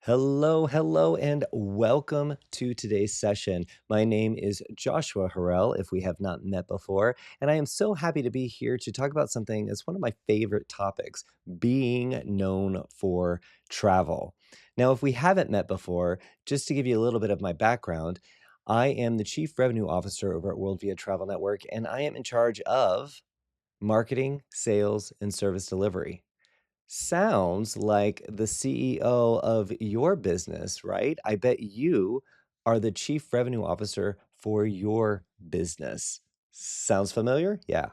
Hello, hello, and welcome to today's session. My name is Joshua Harrell, if we have not met before, and I am so happy to be here to talk about something that's one of my favorite topics, being known for travel. Now, if we haven't met before, just to give you a little bit of my background, I am the Chief Revenue Officer over at WorldVia Travel Network, and I am in charge of marketing, sales, and service delivery. Sounds like the CEO of your business, right? I bet you are the chief revenue officer for your business. Sounds familiar? Yeah.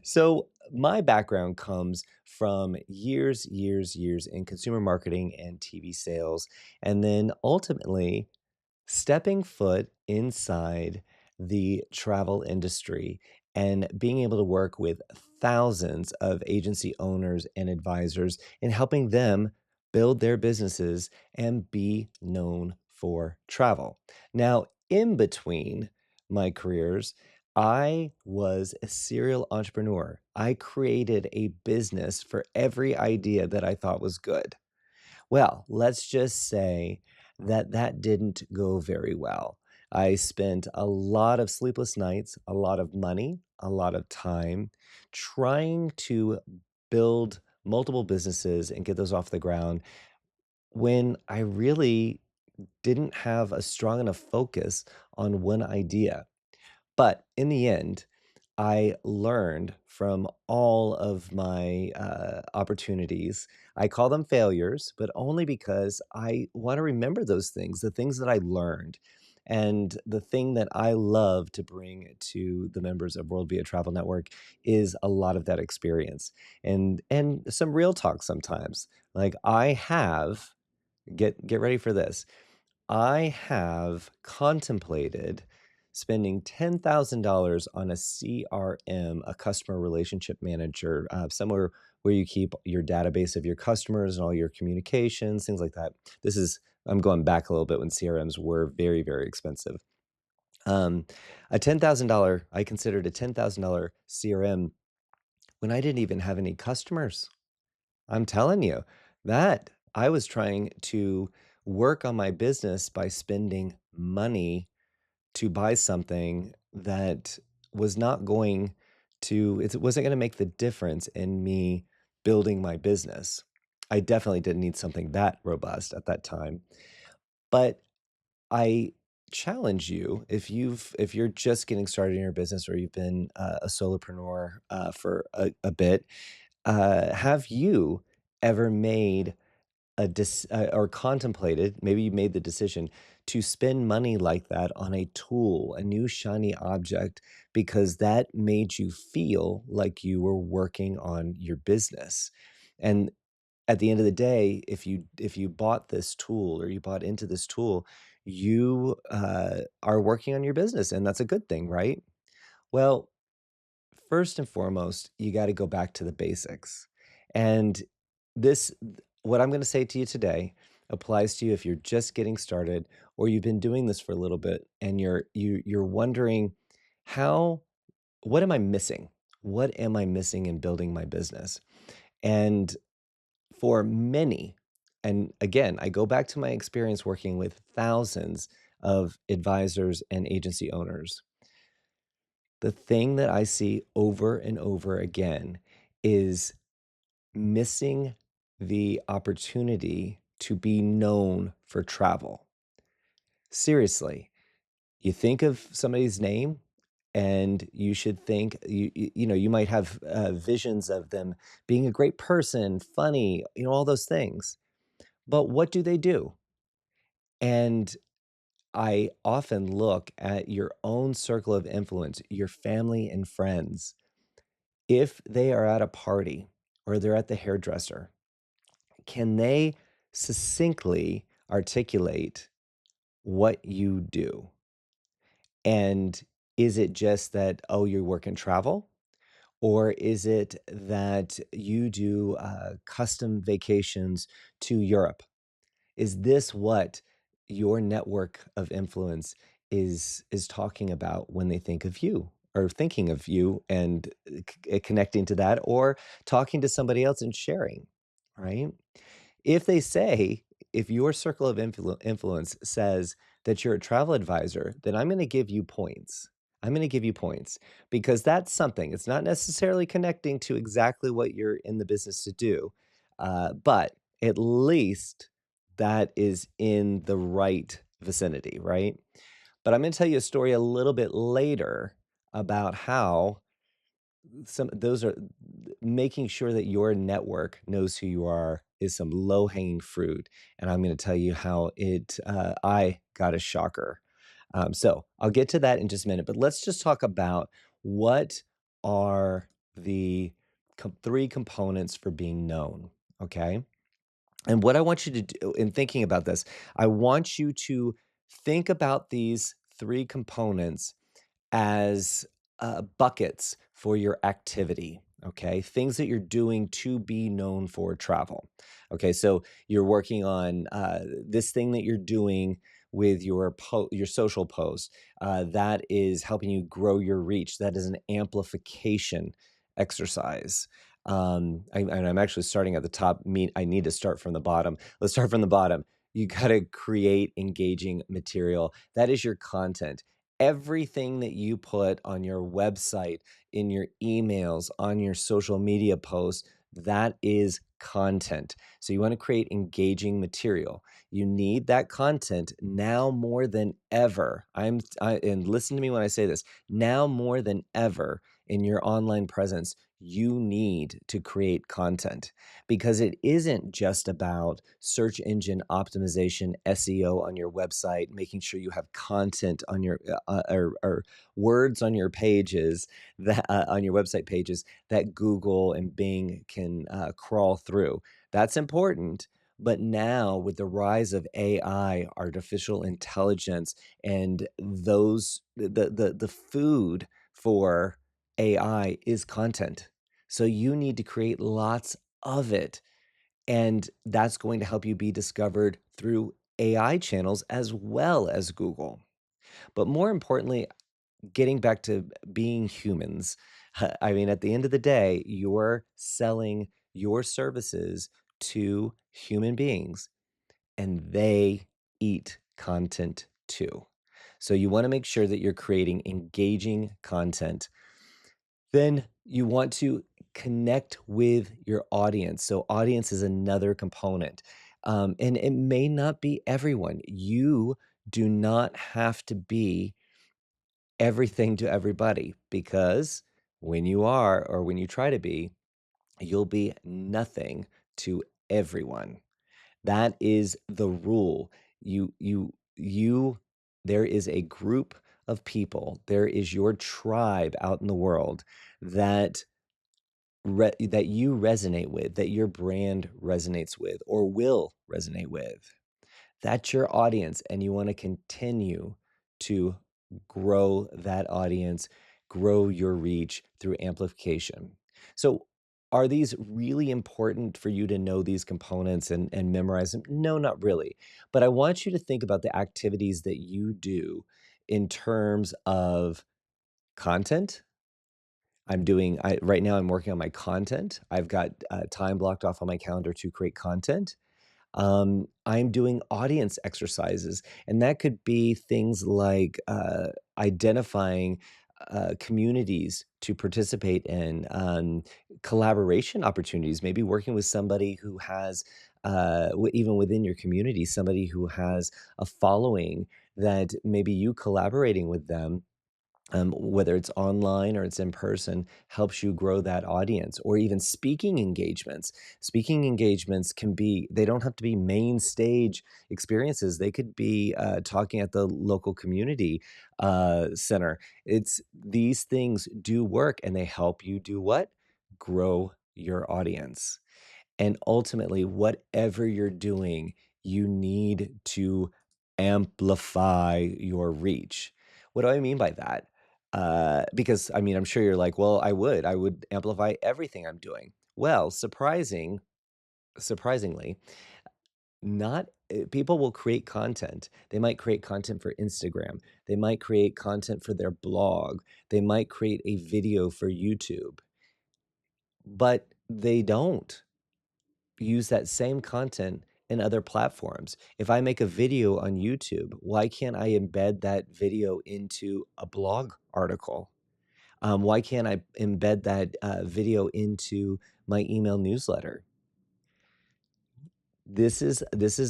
So, my background comes from years in consumer marketing and TV sales. And then ultimately, stepping foot inside the travel industry and being able to work with thousands of agency owners and advisors and helping them build their businesses and be known for travel. Now, in between my careers, I was a serial entrepreneur. I created a business for every idea that I thought was good. Well, let's just say that that didn't go very well. I spent a lot of sleepless nights, a lot of money, a lot of time trying to build multiple businesses and get those off the ground when I really didn't have a strong enough focus on one idea. But in the end, I learned from all of my opportunities. I call them failures, but only because I want to remember those things, the things that I learned. And the thing that I love to bring to the members of World Via Travel Network is a lot of that experience and some real talk sometimes. Like I have, get ready for this. I have contemplated spending $10,000 on a CRM, a customer relationship manager, somewhere where you keep your database of your customers and all your communications, things like that. I'm going back a little bit when CRMs were very expensive. Um, I considered a $10,000 CRM when I didn't even have any customers. I'm telling you that I was trying to work on my business by spending money to buy something that was not going it wasn't going to make the difference in me building my business. I definitely didn't need something that robust at that time. But I challenge you if you're just getting started in your business or you've been a solopreneur for a bit, have you ever made or contemplated, maybe you made the decision to spend money like that on a tool, a new shiny object, because that made you feel like you were working on your business. And at the end of the day, if you bought this tool or you bought into this tool, you are working on your business, and that's a good thing, right? Well, first and foremost, you gotta go back to the basics. And this what I'm gonna say to you today applies to you if you're just getting started or you've been doing this for a little bit and you're wondering, "How what am I missing? What am I missing in building my business?" And for many, and again, I go back to my experience working with thousands of advisors and agency owners. The thing that I see over and over again is missing the opportunity to be known for travel. Seriously, you think of somebody's name and you should think you might have visions of them being a great person, funny, all those things. But what do they do? And I often look at your own circle of influence, your family and friends. If they are at a party or they're at the hairdresser, can they succinctly articulate what you do? And is it just that, oh, you work in travel? Or is it that you do custom vacations to Europe? Is this what your network of influence is talking about when they think of you or thinking of you and connecting to that or talking to somebody else and sharing, right? If they say, if your circle of influence says that you're a travel advisor, then I'm going to give you points. I'm going to give you points because that's something. It's not necessarily connecting to exactly what you're in the business to do, but at least that is in the right vicinity, right? But I'm going to tell you a story a little bit later about how some those are making sure that your network knows who you are is some low hanging fruit, and I'm going to tell you how I got a shocker. So I'll get to that in just a minute, but let's just talk about what are the three components for being known. Okay, and what I want you to do in thinking about this, I want you to think about these three components as buckets for your activity. Okay, things that you're doing to be known for travel. Okay, so you're working on this thing that you're doing with your social post that is helping you grow your reach. That is an amplification exercise. And I'm actually starting at the top. I need to start from the bottom. Let's start from the bottom. You got to create engaging material. That is your content. Everything that you put on your website, in your emails, on your social media posts, that is content. So you want to create engaging material. You need that content now more than ever. And listen to me when I say this. Now more than ever in your online presence, you need to create content because it isn't just about search engine optimization, SEO on your website, making sure you have content on your or words on your pages that on your website pages that Google and Bing can crawl through. That's important. But now, with the rise of AI, artificial intelligence, and the food for AI is content. So you need to create lots of it. And that's going to help you be discovered through AI channels as well as Google. But more importantly, getting back to being humans, I mean, at the end of the day, you're selling your services to human beings and they eat content too. So you want to make sure that you're creating engaging content. Then you want to connect with your audience. So, audience is another component. And it may not be everyone. You do not have to be everything to everybody because when you are, or when you try to be, you'll be nothing to everyone. That is the rule. You there is a group of people, there is your tribe out in the world that that you resonate with, that your brand resonates with or will resonate with. That's your audience, and you want to continue to grow that audience, grow your reach through amplification. So, are these really important for you to know these components and memorize them? No, not really. But I want you to think about the activities that you do in terms of content. Right now, I'm working on my content. I've got time blocked off on my calendar to create content. I'm doing audience exercises, and that could be things like identifying communities to participate in, collaboration opportunities, maybe working with somebody who has, even within your community, somebody who has a following that maybe you collaborating with them, whether it's online or it's in person, helps you grow that audience. Or even speaking engagements. Speaking engagements they don't have to be main stage experiences. They could be talking at the local community center. These things do work and they help you do what? Grow your audience. And ultimately, whatever you're doing, you need to amplify your reach. What do I mean by that? Because I mean, I'm sure you're like, well, I would amplify everything I'm doing. Well, surprisingly, not people will create content. They might create content for Instagram. They might create content for their blog. They might create a video for YouTube, but they don't. use that same content in other platforms. If I make a video on YouTube, why can't I embed that video into a blog article? Why can't I embed that video into my email newsletter? This is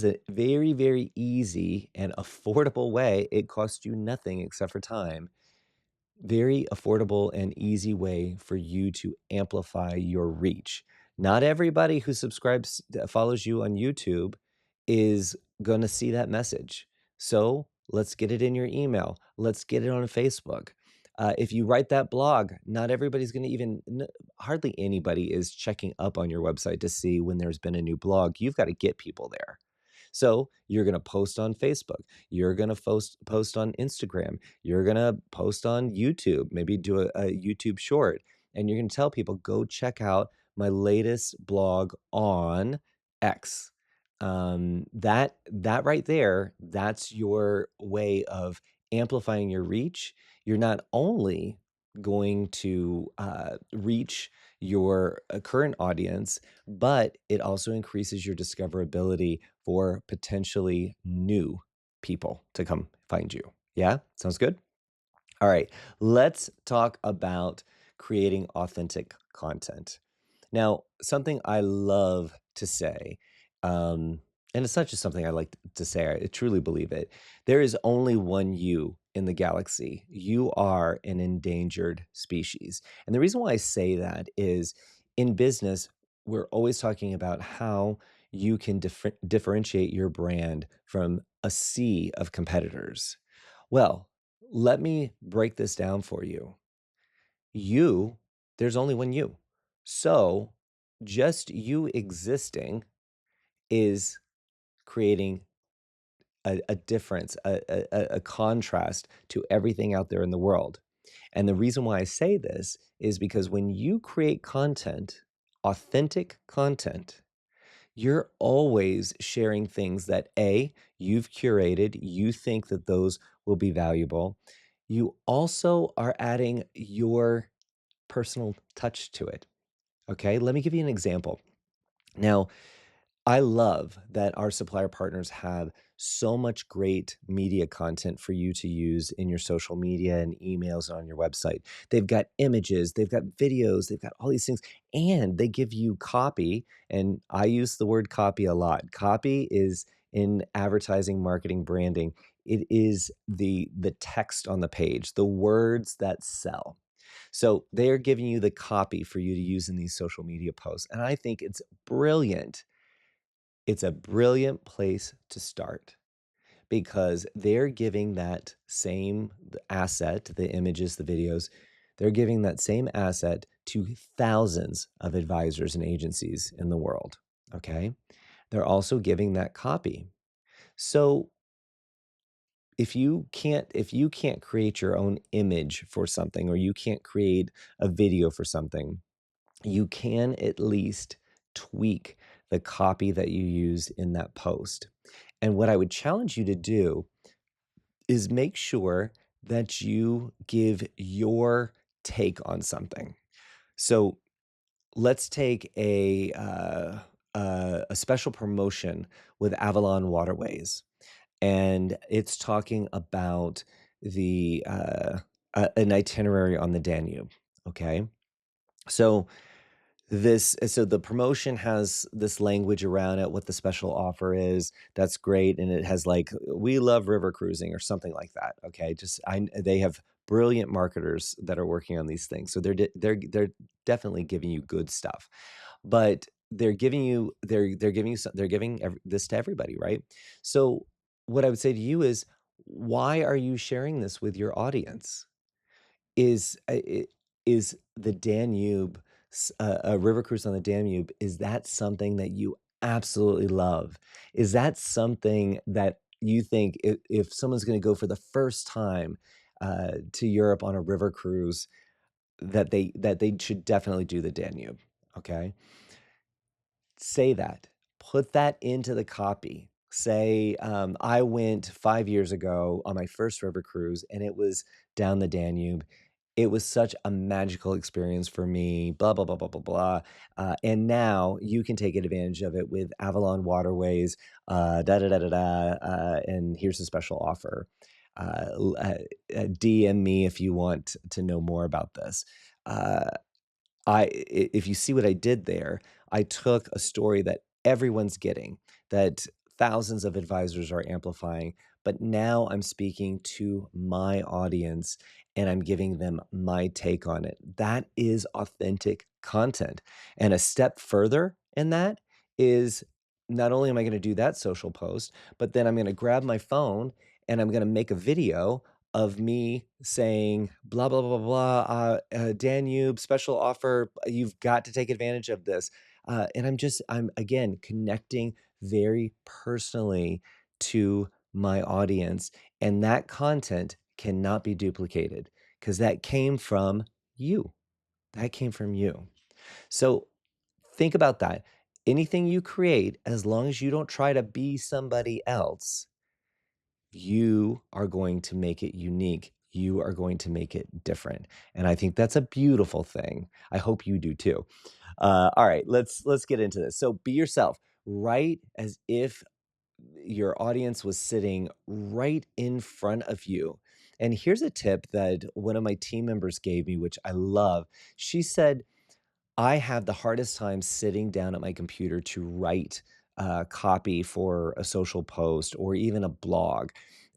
a very, very easy and affordable way. It costs you nothing except for time, very affordable and easy way for you to amplify your reach. Not everybody who subscribes follows you on YouTube is gonna see that message. So, let's get it in your email. Let's get it on Facebook. If you write that blog, not everybody's gonna even hardly anybody is checking up on your website to see when there's been a new blog. You've gotta get people there. So, you're gonna post on Facebook. You're gonna post on Instagram. You're gonna post on YouTube, maybe do a YouTube short, and you're gonna tell people, "Go check out my latest blog on X." That right there, that's your way of amplifying your reach. You're not only going to, reach your, current audience, but it also increases your discoverability for potentially new people to come find you. Yeah? Sounds good? All right, let's talk about creating authentic content. Now, something I love to say, and it's not just something I like to say, I truly believe it. There is only one you in the galaxy. You are an endangered species. And the reason why I say that is in business, we're always talking about how you can differentiate your brand from a sea of competitors. Well, let me break this down for you. You, there's only one you. So just you existing is creating a difference, a contrast to everything out there in the world. And the reason why I say this is because when you create content, authentic content, you're always sharing things that A, you've curated, you think that those will be valuable. You also are adding your personal touch to it. Okay, let me give you an example. Now, I love that our supplier partners have so much great media content for you to use in your social media and emails on your website. They've got images, they've got videos, they've got all these things, and they give you copy. And I use the word copy a lot. Copy is in advertising, marketing, branding. It is the text on the page, the words that sell. So they are giving you the copy for you to use in these social media posts. And I think it's brilliant. It's a brilliant place to start because they're giving that same asset, the images, the videos, they're giving that same asset to thousands of advisors and agencies in the world. Okay. They're also giving that copy. So if you can't create your own image for something or you can't create a video for something, you can at least tweak the copy that you use in that post. And what I would challenge you to do is make sure that you give your take on something. So let's take a special promotion with Avalon Waterways, and it's talking about an itinerary on the Danube. Okay, so so the promotion has this language around it, what the special offer is. That's great, and it has like, "We love river cruising," or something like that, okay? Just they have brilliant marketers that are working on these things, so they're definitely giving you good stuff. But they're giving you they're giving this to everybody, right? So what I would say to you is, why are you sharing this with your audience? Is the Danube, a river cruise on the Danube, is that something that you absolutely love? Is that something that you think if someone's gonna go for the first time, to Europe on a river cruise, that they should definitely do the Danube, okay? Say that. Put that into the copy. Say, "I went 5 years ago on my first river cruise, and it was down the Danube. It was such a magical experience for me, blah, blah, blah, blah, blah, blah. And now you can take advantage of it with Avalon Waterways, da da da da da. And here's a special offer. DM me if you want to know more about this. Uh, if you see what I did there, I took a story that everyone's getting, that thousands of advisors are amplifying, but now I'm speaking to my audience and I'm giving them my take on it. That is authentic content. And a step further in that is not only am I going to do that social post, but then I'm going to grab my phone and I'm going to make a video of me saying blah blah blah blah Danube special offer. You've got to take advantage of this, and I'm again connecting very personally to my audience, and that content cannot be duplicated because that came from you. That came from you. So think about that. Anything you create, as long as you don't try to be somebody else, you are going to make it unique. You are going to make it different. And I think that's a beautiful thing. I hope you do too. All right, let's get into this. So be yourself. Write as if your audience was sitting right in front of you. And here's a tip that one of my team members gave me, which I love. She said, I have the hardest time sitting down at my computer to write copy for a social post or even a blog.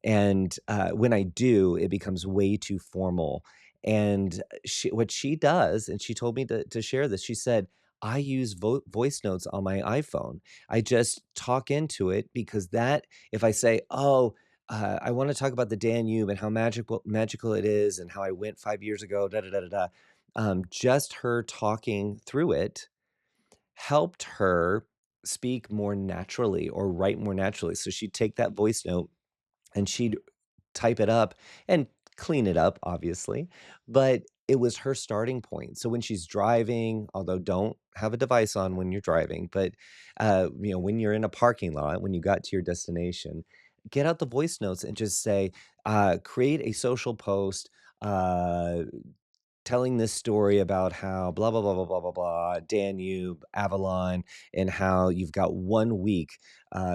And when I do, it becomes way too formal. And what she does, and she told me to share this, she said, I use voice notes on my iPhone. I just talk into it because if I say, oh, I want to talk about the Danube and how magical it is and how I went 5 years ago, da da da da da, just her talking through it helped her speak more naturally or write more naturally. So she'd take that voice note and she'd type it up and clean it up, obviously, but it was her starting point. So when she's driving, although don't have a device on when you're driving, but when you're in a parking lot, when you got to your destination, get out the voice notes and just say, create a social post. Telling this story about how blah blah blah blah blah blah blah Danube, Avalon, and how you've got 1 week.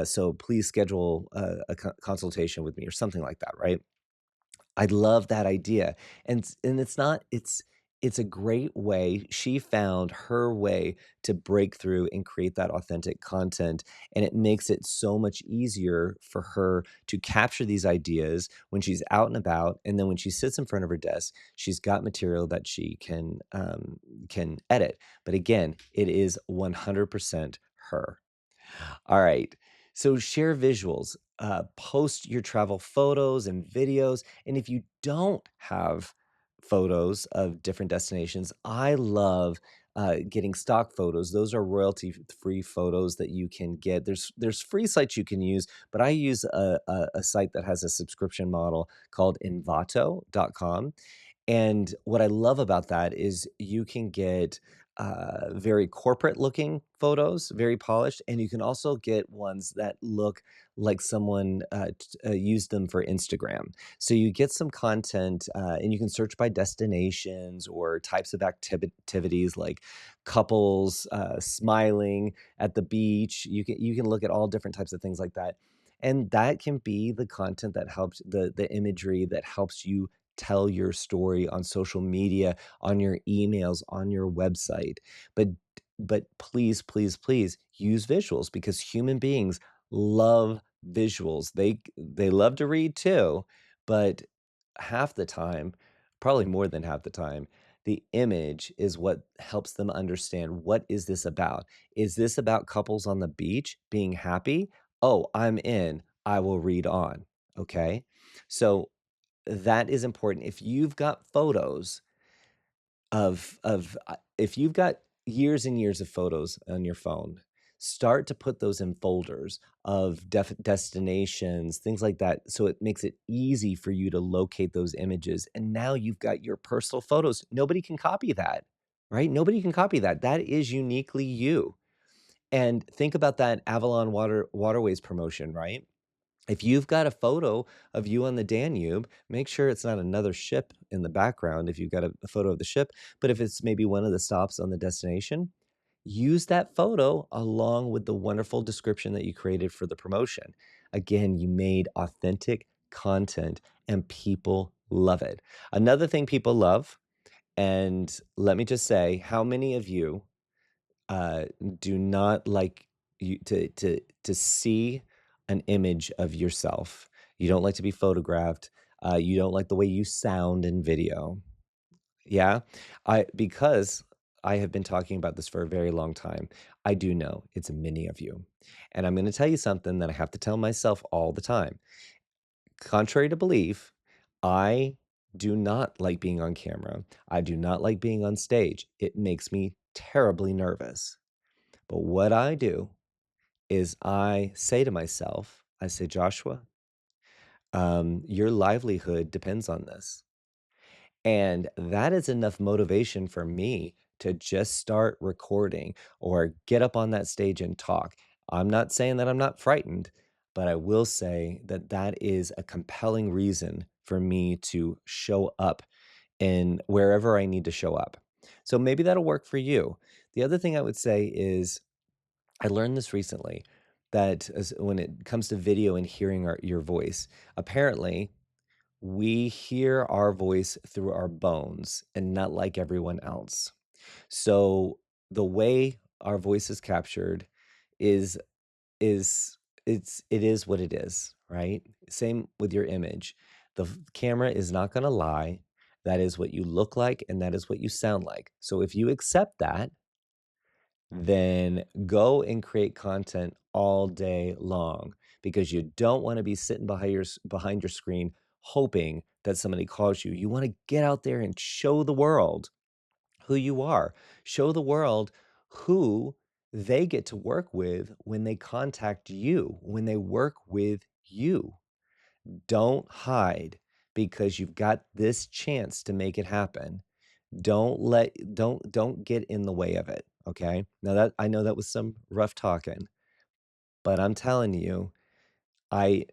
So please schedule a consultation with me or something like that, right? I love that idea, and it's a great way. She found her way to break through and create that authentic content, and it makes it so much easier for her to capture these ideas when she's out and about, and then when she sits in front of her desk, she's got material that she can edit. But again, it is 100% her. All right. So share visuals, post your travel photos and videos. And if you don't have photos of different destinations, I love getting stock photos. Those are royalty free photos that you can get. There's free sites you can use, but I use a site that has a subscription model called Envato.com. And what I love about that is you can get very corporate looking photos, very polished, and you can also get ones that look like someone used them for Instagram. So you get some content, and you can search by destinations or types of activities like couples smiling at the beach. You can look at all different types of things like that. And that can be the content that helps the imagery that helps you tell your story on social media, on your emails, on your website. But but please, please, please use visuals because human beings love visuals. They love to read too, but half the time, probably more than half the time, the image is what helps them understand what is this about? Is this about couples on the beach being happy? Oh, I'm in. I will read on. Okay? So that is important. If you've got photos if you've got years and years of photos on your phone, start to put those in folders of destinations, things like that, so it makes it easy for you to locate those images, and now you've got your personal photos. Nobody can copy that, right? Nobody can copy that. That is uniquely you. And think about that Avalon Waterways promotion, right? If you've got a photo of you on the Danube, make sure it's not another ship in the background if you've got a photo of the ship, but if it's maybe one of the stops on the destination, use that photo along with the wonderful description that you created for the promotion. Again, you made authentic content and people love it. Another thing people love, and let me just say, how many of you uh, do not like you to see an image of yourself? You don't like to be photographed. You don't like the way you sound in video. Yeah, because I have been talking about this for a very long time. I do know it's many of you, and I'm going to tell you something that I have to tell myself all the time. Contrary to belief, I do not like being on camera. I do not like being on stage. It makes me terribly nervous. But what I do is I say to myself, I say, Joshua, your livelihood depends on this. And that is enough motivation for me to just start recording or get up on that stage and talk. I'm not saying that I'm not frightened, but I will say that that is a compelling reason for me to show up in wherever I need to show up. So maybe that'll work for you. The other thing I would say is I learned this recently that when it comes to video and hearing your voice, apparently we hear our voice through our bones and not like everyone else. So the way our voice is captured is is it is what it is, right? Same with your image. The camera is not going to lie. That is what you look like and that is what you sound like. So if you accept that, then go and create content all day long because you don't want to be sitting behind your screen hoping that somebody calls you. You want to get out there and show the world who you are. Show the world who they get to work with when they contact you, when they work with you. Don't hide because you've got this chance to make it happen. Don't get in the way of it, okay? Now that I know that was some rough talking, but I'm telling you, I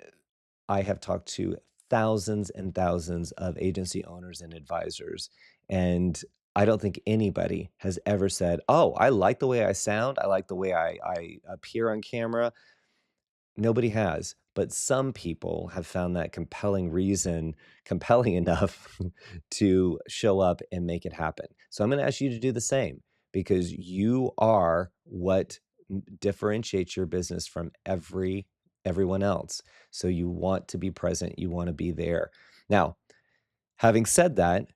I have talked to thousands and thousands of agency owners and advisors, and I don't think anybody has ever said, "Oh, I like the way I sound. I like the way I appear on camera." Nobody has, but some people have found that compelling reason compelling enough to show up and make it happen. So I'm gonna ask you to do the same because you are what differentiates your business from everyone else. So you want to be present, you wanna be there. Now, having said that,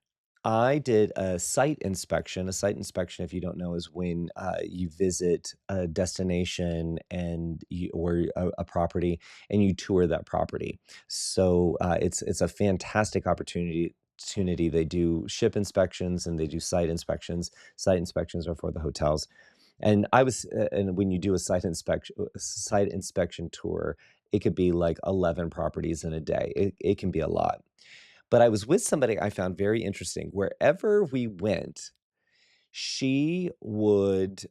I did a site inspection. A site inspection, if you don't know, is when you visit a destination and or a property and you tour that property. So it's a fantastic opportunity. They do ship inspections and they do site inspections. Site inspections are for the hotels. And when you do a site inspection tour, it could be like 11 properties in a day. It can be a lot. But I was with somebody I found very interesting. Wherever we went, she would,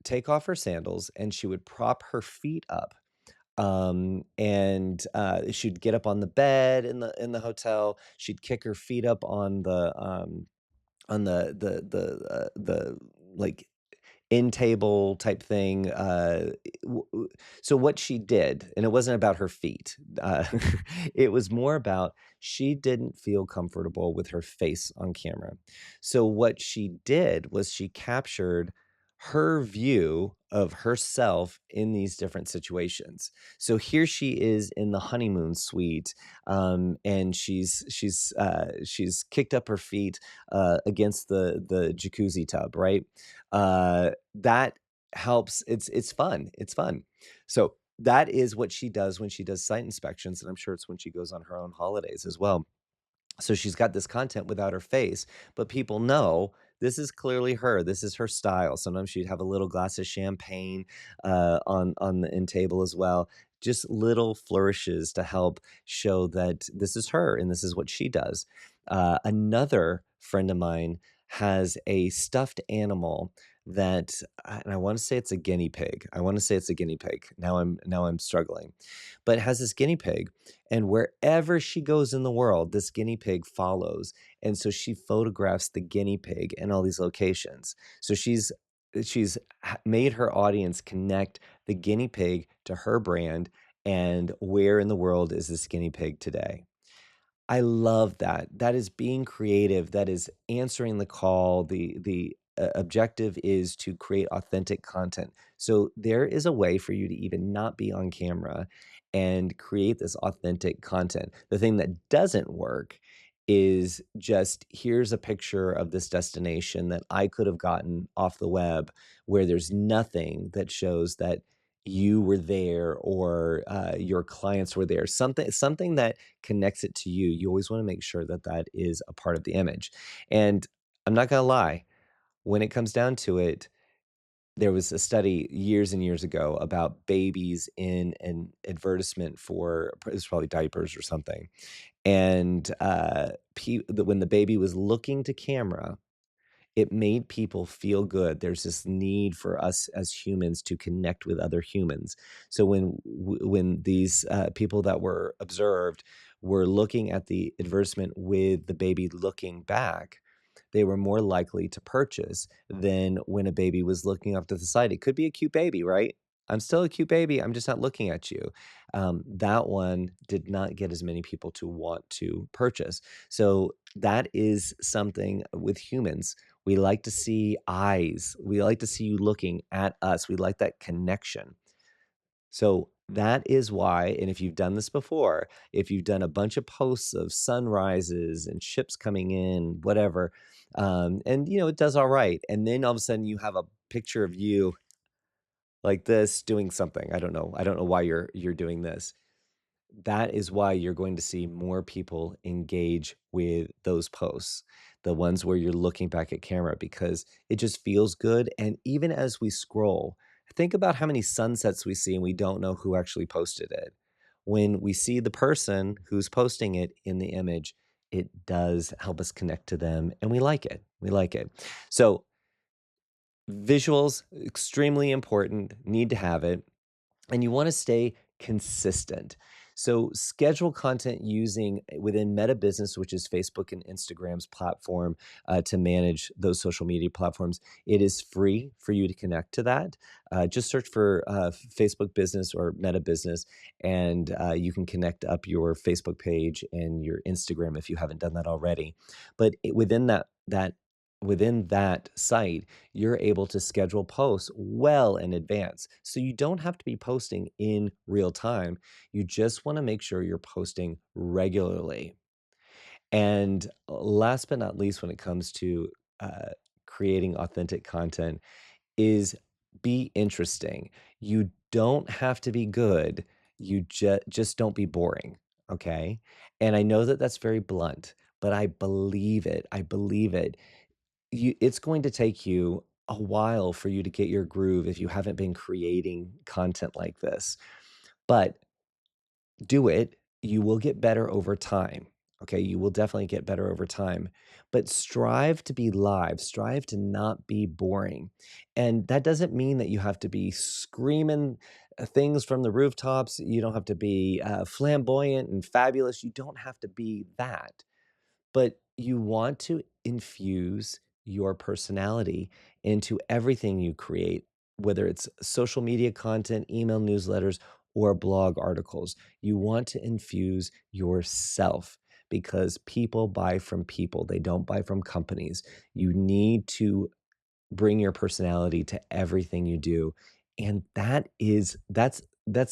take off her sandals and she would prop her feet up. She'd get up on the bed in the hotel. She'd kick her feet up on the like end table type thing. So what she did, and it wasn't about her feet, it was more about she didn't feel comfortable with her face on camera. So what she did was she captured her view of herself in these different situations. So here she is in the honeymoon suite, and she's kicked up her feet against the jacuzzi tub, right? That helps. It's fun. It's fun. So that is what she does when she does site inspections, and I'm sure it's when she goes on her own holidays as well. So she's got this content without her face, but people know this is clearly her. This is her style. Sometimes she'd have a little glass of champagne on the end table as well. Just little flourishes to help show that this is her and this is what she does. Another friend of mine has a stuffed animal that and I wanna say it's a guinea pig. I wanna say it's a guinea pig. Now I'm struggling. But has this guinea pig, and wherever she goes in the world, this guinea pig follows, and so she photographs the guinea pig in all these locations. So she's made her audience connect the guinea pig to her brand, and where in the world is this guinea pig today? I love that. That is being creative. That is answering the call. The objective is to create authentic content. So there is a way for you to even not be on camera and create this authentic content. The thing that doesn't work is just here's a picture of this destination that I could have gotten off the web where there's nothing that shows that you were there or your clients were there. Something that connects it to you. You always want to make sure that that is a part of the image. And I'm not going to lie, when it comes down to it, there was a study years and years ago about babies in an advertisement for it was probably diapers or something. And when the baby was looking to camera, it made people feel good. There's this need for us as humans to connect with other humans. So when these people that were observed were looking at the advertisement with the baby looking back, they were more likely to purchase than when a baby was looking off to the side. It could be a cute baby, right? I'm still a cute baby. I'm just not looking at you. That one did not get as many people to want to purchase. So that is something with humans. We like to see eyes. We like to see you looking at us. We like that connection. So that is why, and if you've done this before, if you've done a bunch of posts of sunrises and ships coming in, whatever, and it does all right, and then all of a sudden you have a picture of you like this doing something. I don't know. I don't know why you're doing this. That is why you're going to see more people engage with those posts, the ones where you're looking back at camera because it just feels good. And even as we scroll, think about how many sunsets we see and we don't know who actually posted it. When we see the person who's posting it in the image, it does help us connect to them and we like it. We like it. So, visuals, extremely important, need to have it and you want to stay consistent. So schedule content using within Meta Business, which is Facebook and Instagram's platform to manage those social media platforms. It is free for you to connect to that. Just search for Facebook Business or Meta Business, and you can connect up your Facebook page and your Instagram if you haven't done that already. But within that site, you're able to schedule posts well in advance. So you don't have to be posting in real time. You just want to make sure you're posting regularly. And last but not least, when it comes to uh, creating authentic content, is be interesting. You don't have to be good. You just don't be boring. Okay. And I know that that's very blunt, but I believe it. I believe it. It's going to take you a while for you to get your groove if you haven't been creating content like this, but do it. You will get better over time. Okay, you will definitely get better over time, but strive to be live, strive to not be boring. And that doesn't mean that you have to be screaming things from the rooftops. You don't have to be flamboyant and fabulous. You don't have to be that, but you want to infuse your personality into everything you create, whether it's social media content, email newsletters, or blog articles. You want to infuse yourself because people buy from people, they don't buy from companies. You need to bring your personality to everything you do, and that's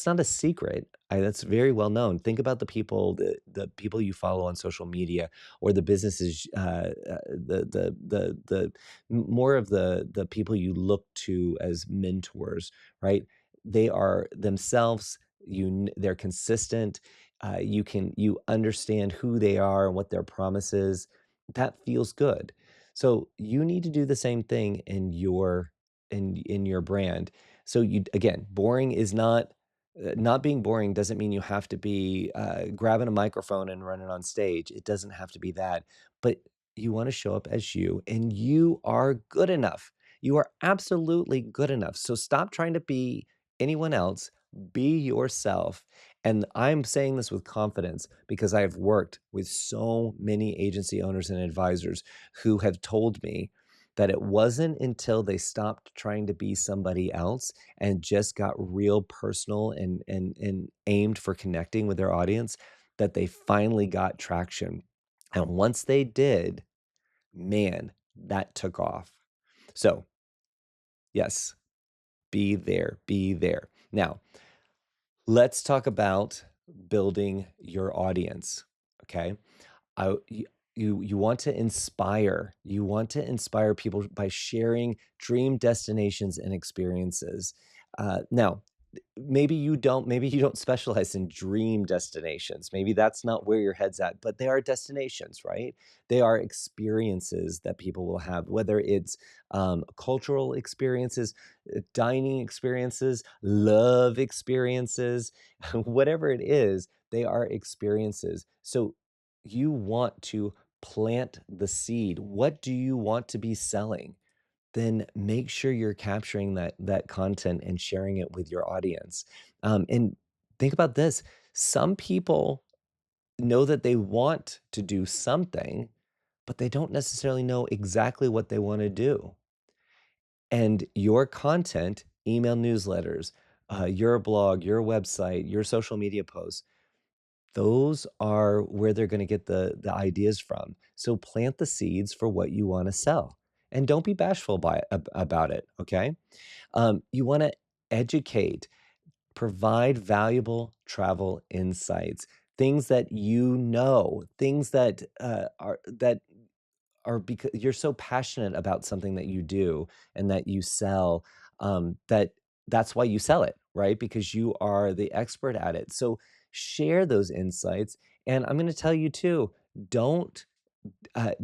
not a secret. That's very well known. Think about the people you follow on social media or the businesses, more of the people you look to as mentors, right? They are themselves, they're consistent, you understand who they are and what their promise is. That feels good. So you need to do the same thing in your brand. So you again, boring is not being boring doesn't mean you have to be grabbing a microphone and running on stage. It doesn't have to be that, but you want to show up as you, and you are good enough. You are absolutely good enough. So stop trying to be anyone else, be yourself. And I'm saying this with confidence because I have worked with so many agency owners and advisors who have told me that it wasn't until they stopped trying to be somebody else and just got real personal and aimed for connecting with their audience that they finally got traction. And once they did, man, that took off. So, yes, be there, be there. Now, let's talk about building your audience, okay? I y you want to inspire. You want to inspire people by sharing dream destinations and experiences. Now, maybe you don't specialize in dream destinations. Maybe that's not where your head's at, but they are destinations, right? They are experiences that people will have, whether it's, cultural experiences, dining experiences, love experiences, whatever it is, they are experiences. So you want to plant the seed. What do you want to be selling? Then make sure you're capturing that content and sharing it with your audience. And think about this. Some people know that they want to do something, but they don't necessarily know exactly what they want to do. And your content, email newsletters, your blog, your website, your social media posts, those are where they're gonna get the ideas from. So plant the seeds for what you wanna sell, and don't be bashful by about it, okay? You wanna educate, provide valuable travel insights, things that you know, things that are because you're so passionate about something that you do and that you sell, that's why you sell it, right? Because you are the expert at it. So share those insights. And I'm going to tell you too, don't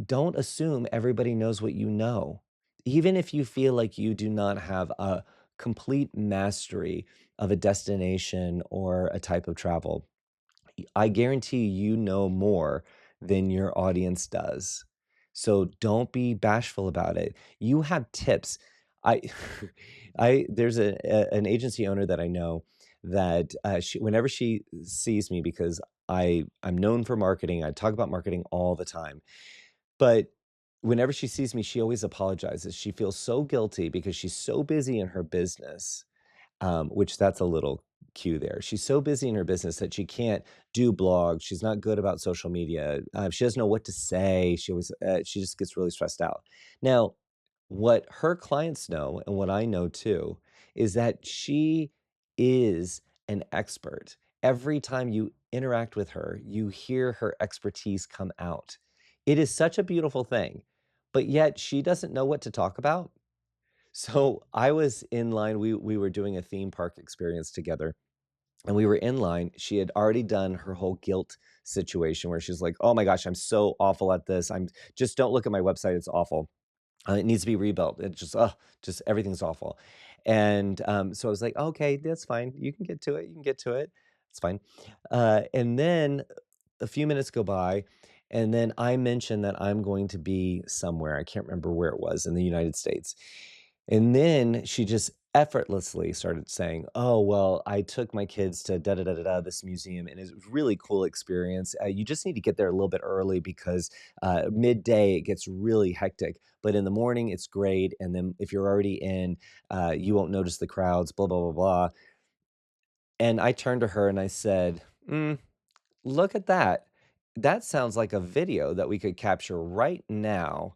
don't assume everybody knows what you know. Even if you feel like you do not have a complete mastery of a destination or a type of travel, I guarantee you know more than your audience does. So don't be bashful about it. You have tips. I there's an agency owner that I know that she whenever she sees me because I'm known for marketing. I talk about marketing all the time. But whenever she sees me, she always apologizes. She feels so guilty because she's so busy in her business, which that's a little cue there. She's so busy in her business that she can't do blogs. She's not good about social media. She doesn't know what to say. She just gets really stressed out. Now, what her clients know and what I know too is that she is an expert. Every time you interact with her, you hear her expertise come out. It is such a beautiful thing, but yet she doesn't know what to talk about. So I was in line. We were doing a theme park experience together, and we were in line. She had already done her whole guilt situation where she's like, "Oh my gosh, I'm so awful at this. I'm just don't look at my website. It's awful. It needs to be rebuilt. It just everything's awful." And so I was like, "Okay, that's fine. You can get to it. You can get to it. It's fine." And then a few minutes go by, and then I mentioned that I'm going to be somewhere. I can't remember where it was in the United States. And then she just effortlessly started saying, "Oh, well, I took my kids to da da da da da this museum, and it's a really cool experience. You just need to get there a little bit early because midday it gets really hectic, but in the morning it's great. And then if you're already in, you won't notice the crowds. Blah blah blah blah." And I turned to her and I said, "Look at that. That sounds like a video that we could capture right now.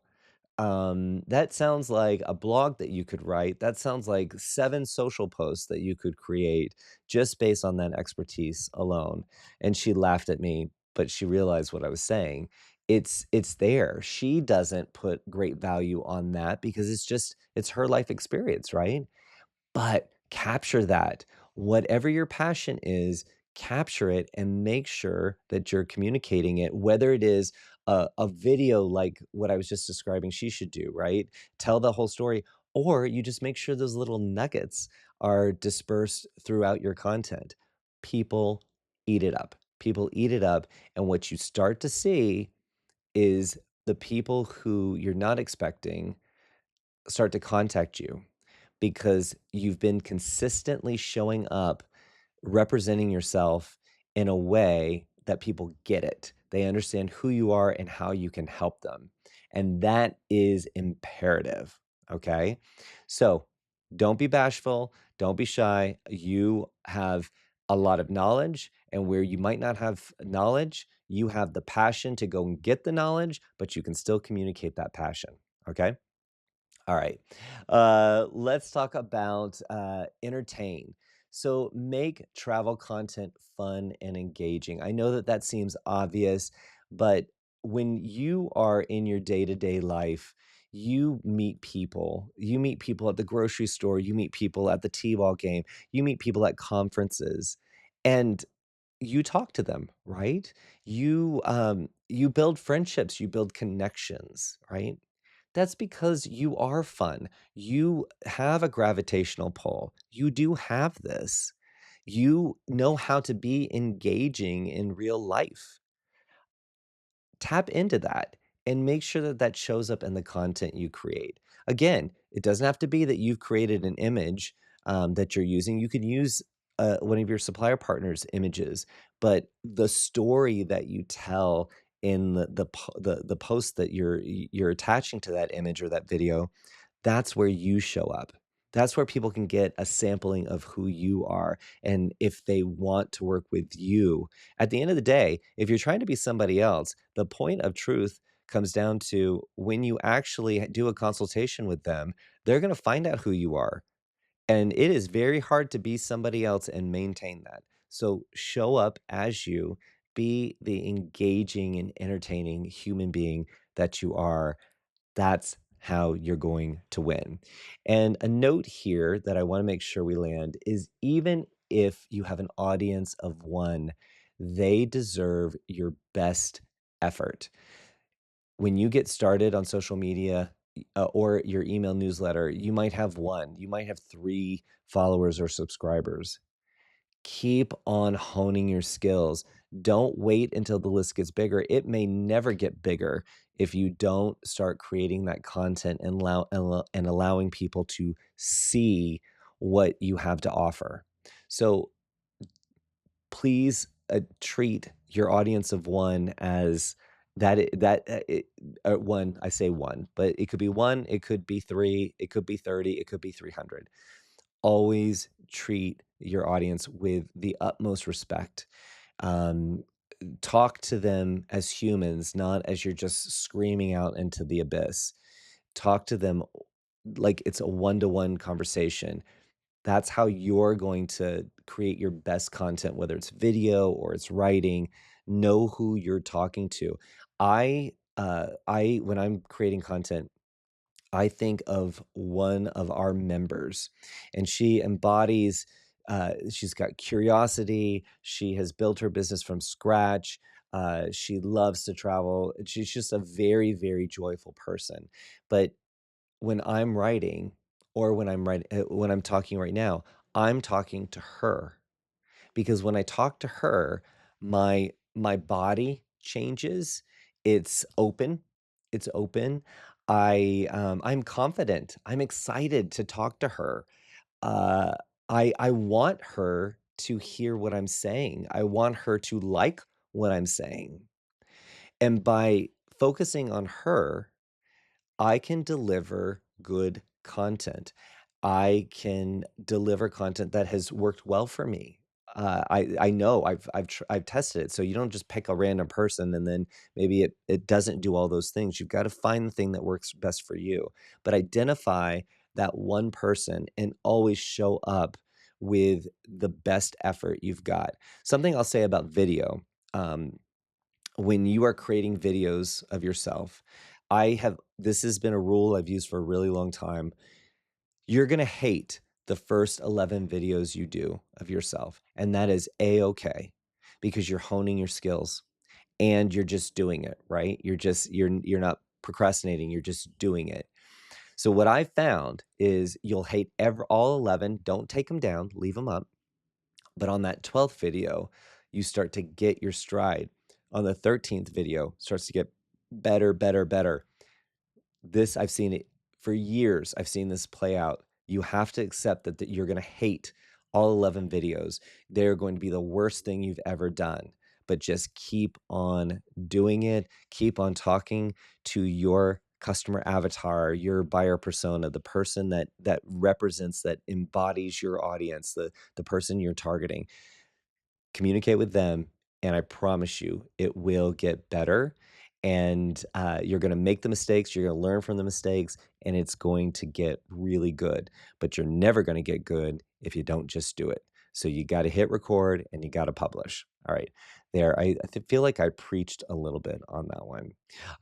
That sounds like a blog that you could write. That sounds like 7 social posts that you could create just based on that expertise alone." And she laughed at me, but she realized what I was saying. It's there. She doesn't put great value on that because it's her life experience, right? But capture that. Whatever your passion is, capture it and make sure that you're communicating it, whether it is a video like what I was just describing she should do, right? Tell the whole story, or you just make sure those little nuggets are dispersed throughout your content. People eat it up. People eat it up. And what you start to see is the people who you're not expecting start to contact you because you've been consistently showing up, representing yourself in a way that people get it. They understand who you are and how you can help them. And that is imperative. Okay. So don't be bashful. Don't be shy. You have a lot of knowledge, and where you might not have knowledge, you have the passion to go and get the knowledge, but you can still communicate that passion. Okay. All right. Let's talk about entertain. So make travel content fun and engaging. I know that that seems obvious, but when you are in your day to day life, you meet people. You meet people at the grocery store. You meet people at the T-ball game. You meet people at conferences, and you talk to them, right? You build friendships. You build connections, right? That's because you are fun. You have a gravitational pull. You do have this. You know how to be engaging in real life. Tap into that and make sure that that shows up in the content you create. Again, it doesn't have to be that you've created an image that you're using. You can use one of your supplier partners' images, but the story that you tell in the post that you're attaching to that image or that video, that's where you show up. That's where people can get a sampling of who you are and if they want to work with you. At the end of the day, if you're trying to be somebody else, the point of truth comes down to when you actually do a consultation with them, they're going to find out who you are. And it is very hard to be somebody else and maintain that. So show up as you, be the engaging and entertaining human being that you are. That's how you're going to win. And a note here that I want to make sure we land is even if you have an audience of one, they deserve your best effort. When you get started on social media or your email newsletter, you might have one, you might have three followers or subscribers. Keep on honing your skills. Don't wait until the list gets bigger. It may never get bigger if you don't start creating that content and and allowing people to see what you have to offer. So please treat your audience of one as one. I say one, but it could be one, it could be three, it could be 30, it could be 300. Always treat your audience with the utmost respect. Um, Talk to them as humans, not as you're just screaming out into the abyss. Talk to them like it's a one-to-one conversation. That's how you're going to create your best content, whether it's video or it's writing. Know who you're talking to. I when I'm creating content, I think of one of our members, and she embodies, she's got curiosity. She has built her business from scratch. She loves to travel. She's just a very, very joyful person. But when I'm writing, or when I'm talking right now, I'm talking to her because when I talk to her, my body changes. It's open. It's open. I'm confident. I'm excited to talk to her. Uh, I want her to hear what I'm saying. I want her to like what I'm saying. And by focusing on her, I can deliver good content. I can deliver content that has worked well for me. I know I've tested it. So you don't just pick a random person and then maybe it doesn't do all those things. You've got to find the thing that works best for you. But identify that one person and always show up with the best effort you've got. Something I'll say about video. Um, when you are creating videos of yourself, this has been a rule I've used for a really long time. You're going to hate the first 11 videos you do of yourself, and that is a-okay because you're honing your skills and you're just doing it, right? You're not procrastinating, you're just doing it. So what I found is you'll hate all 11, don't take them down, leave them up. But on that 12th video, you start to get your stride. On the 13th video, starts to get better, better, better. This I've seen it For years, I've seen this play out. You have to accept that you're gonna hate all 11 videos. They're going to be the worst thing you've ever done, but just keep on doing it. Keep on talking to your customer avatar, your buyer persona, the person that represents, that embodies your audience, the person you're targeting. Communicate with them, and I promise you it will get better, and, you're gonna make the mistakes, you're gonna learn from the mistakes, and it's going to get really good, but you're never gonna get good if you don't just do it. So you gotta hit record, and you gotta publish. Alright, there, feel like I preached a little bit on that one.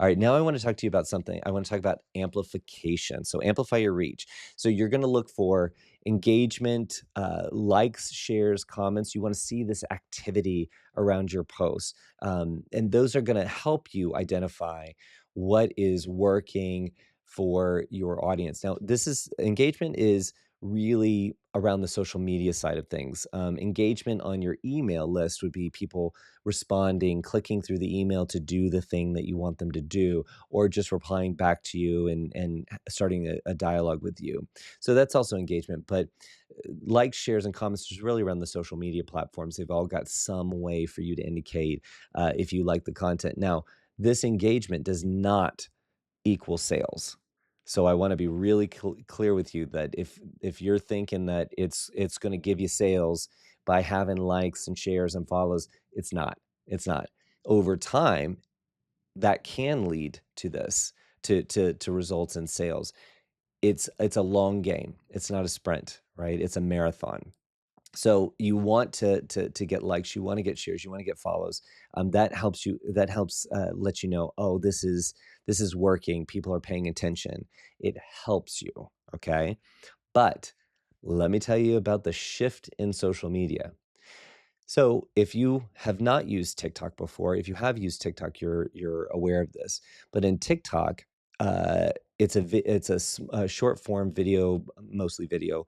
Alright, now I wanna talk to you about something. I wanna talk about amplification, so amplify your reach. So you're gonna look for engagement, likes, shares, comments. You want to see this activity around your posts. And those are going to help you identify what is working for your audience. Now, this is engagement is really around the social media side of things. Engagement on your email list would be people responding, clicking through the email to do the thing that you want them to do, or just replying back to you and starting a dialogue with you. So that's also engagement, but likes, shares, and comments is really around the social media platforms. They've all got some way for you to indicate if you like the content. Now, this engagement does not equal sales. So I want to be really clear with you that if you're thinking that it's going to give you sales by having likes and shares and follows, it's not. It's not. Over time, that can lead to this to results in sales. It's a long game. It's not a sprint, right? It's a marathon. So you want to get likes, you want to get shares, you want to get follows. That helps you. That helps let you know. Oh, this is working. People are paying attention. It helps you. Okay, but let me tell you about the shift in social media. So if you have not used TikTok before, if you have used TikTok, you're aware of this. But in TikTok, it's a short form video, mostly video,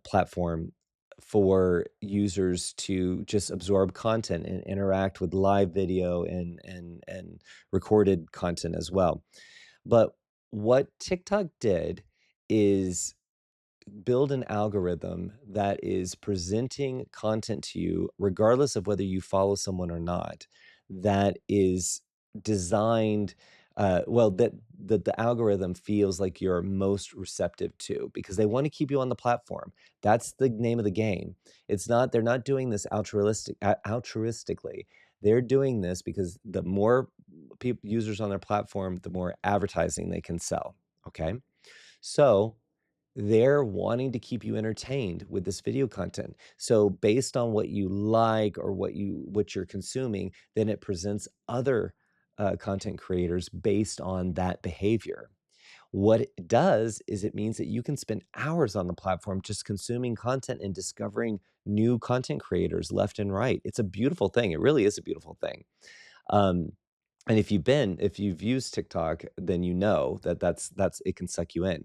platform for users to just absorb content and interact with live video and recorded content as well. But what TikTok did is build an algorithm that is presenting content to you, regardless of whether you follow someone or not, that is designed, that the algorithm feels like you're most receptive to because they want to keep you on the platform. That's the name of the game. It's not, they're not doing this altruistically. They're doing this because the more people users on their platform, the more advertising they can sell. Okay. So they're wanting to keep you entertained with this video content. So based on what you like or what you're consuming, then it presents other content creators based on that behavior. What it does is it means that you can spend hours on the platform just consuming content and discovering new content creators left and right. It's a beautiful thing. It really is a beautiful thing. Um, and if you've used TikTok, then you know that that's it can suck you in.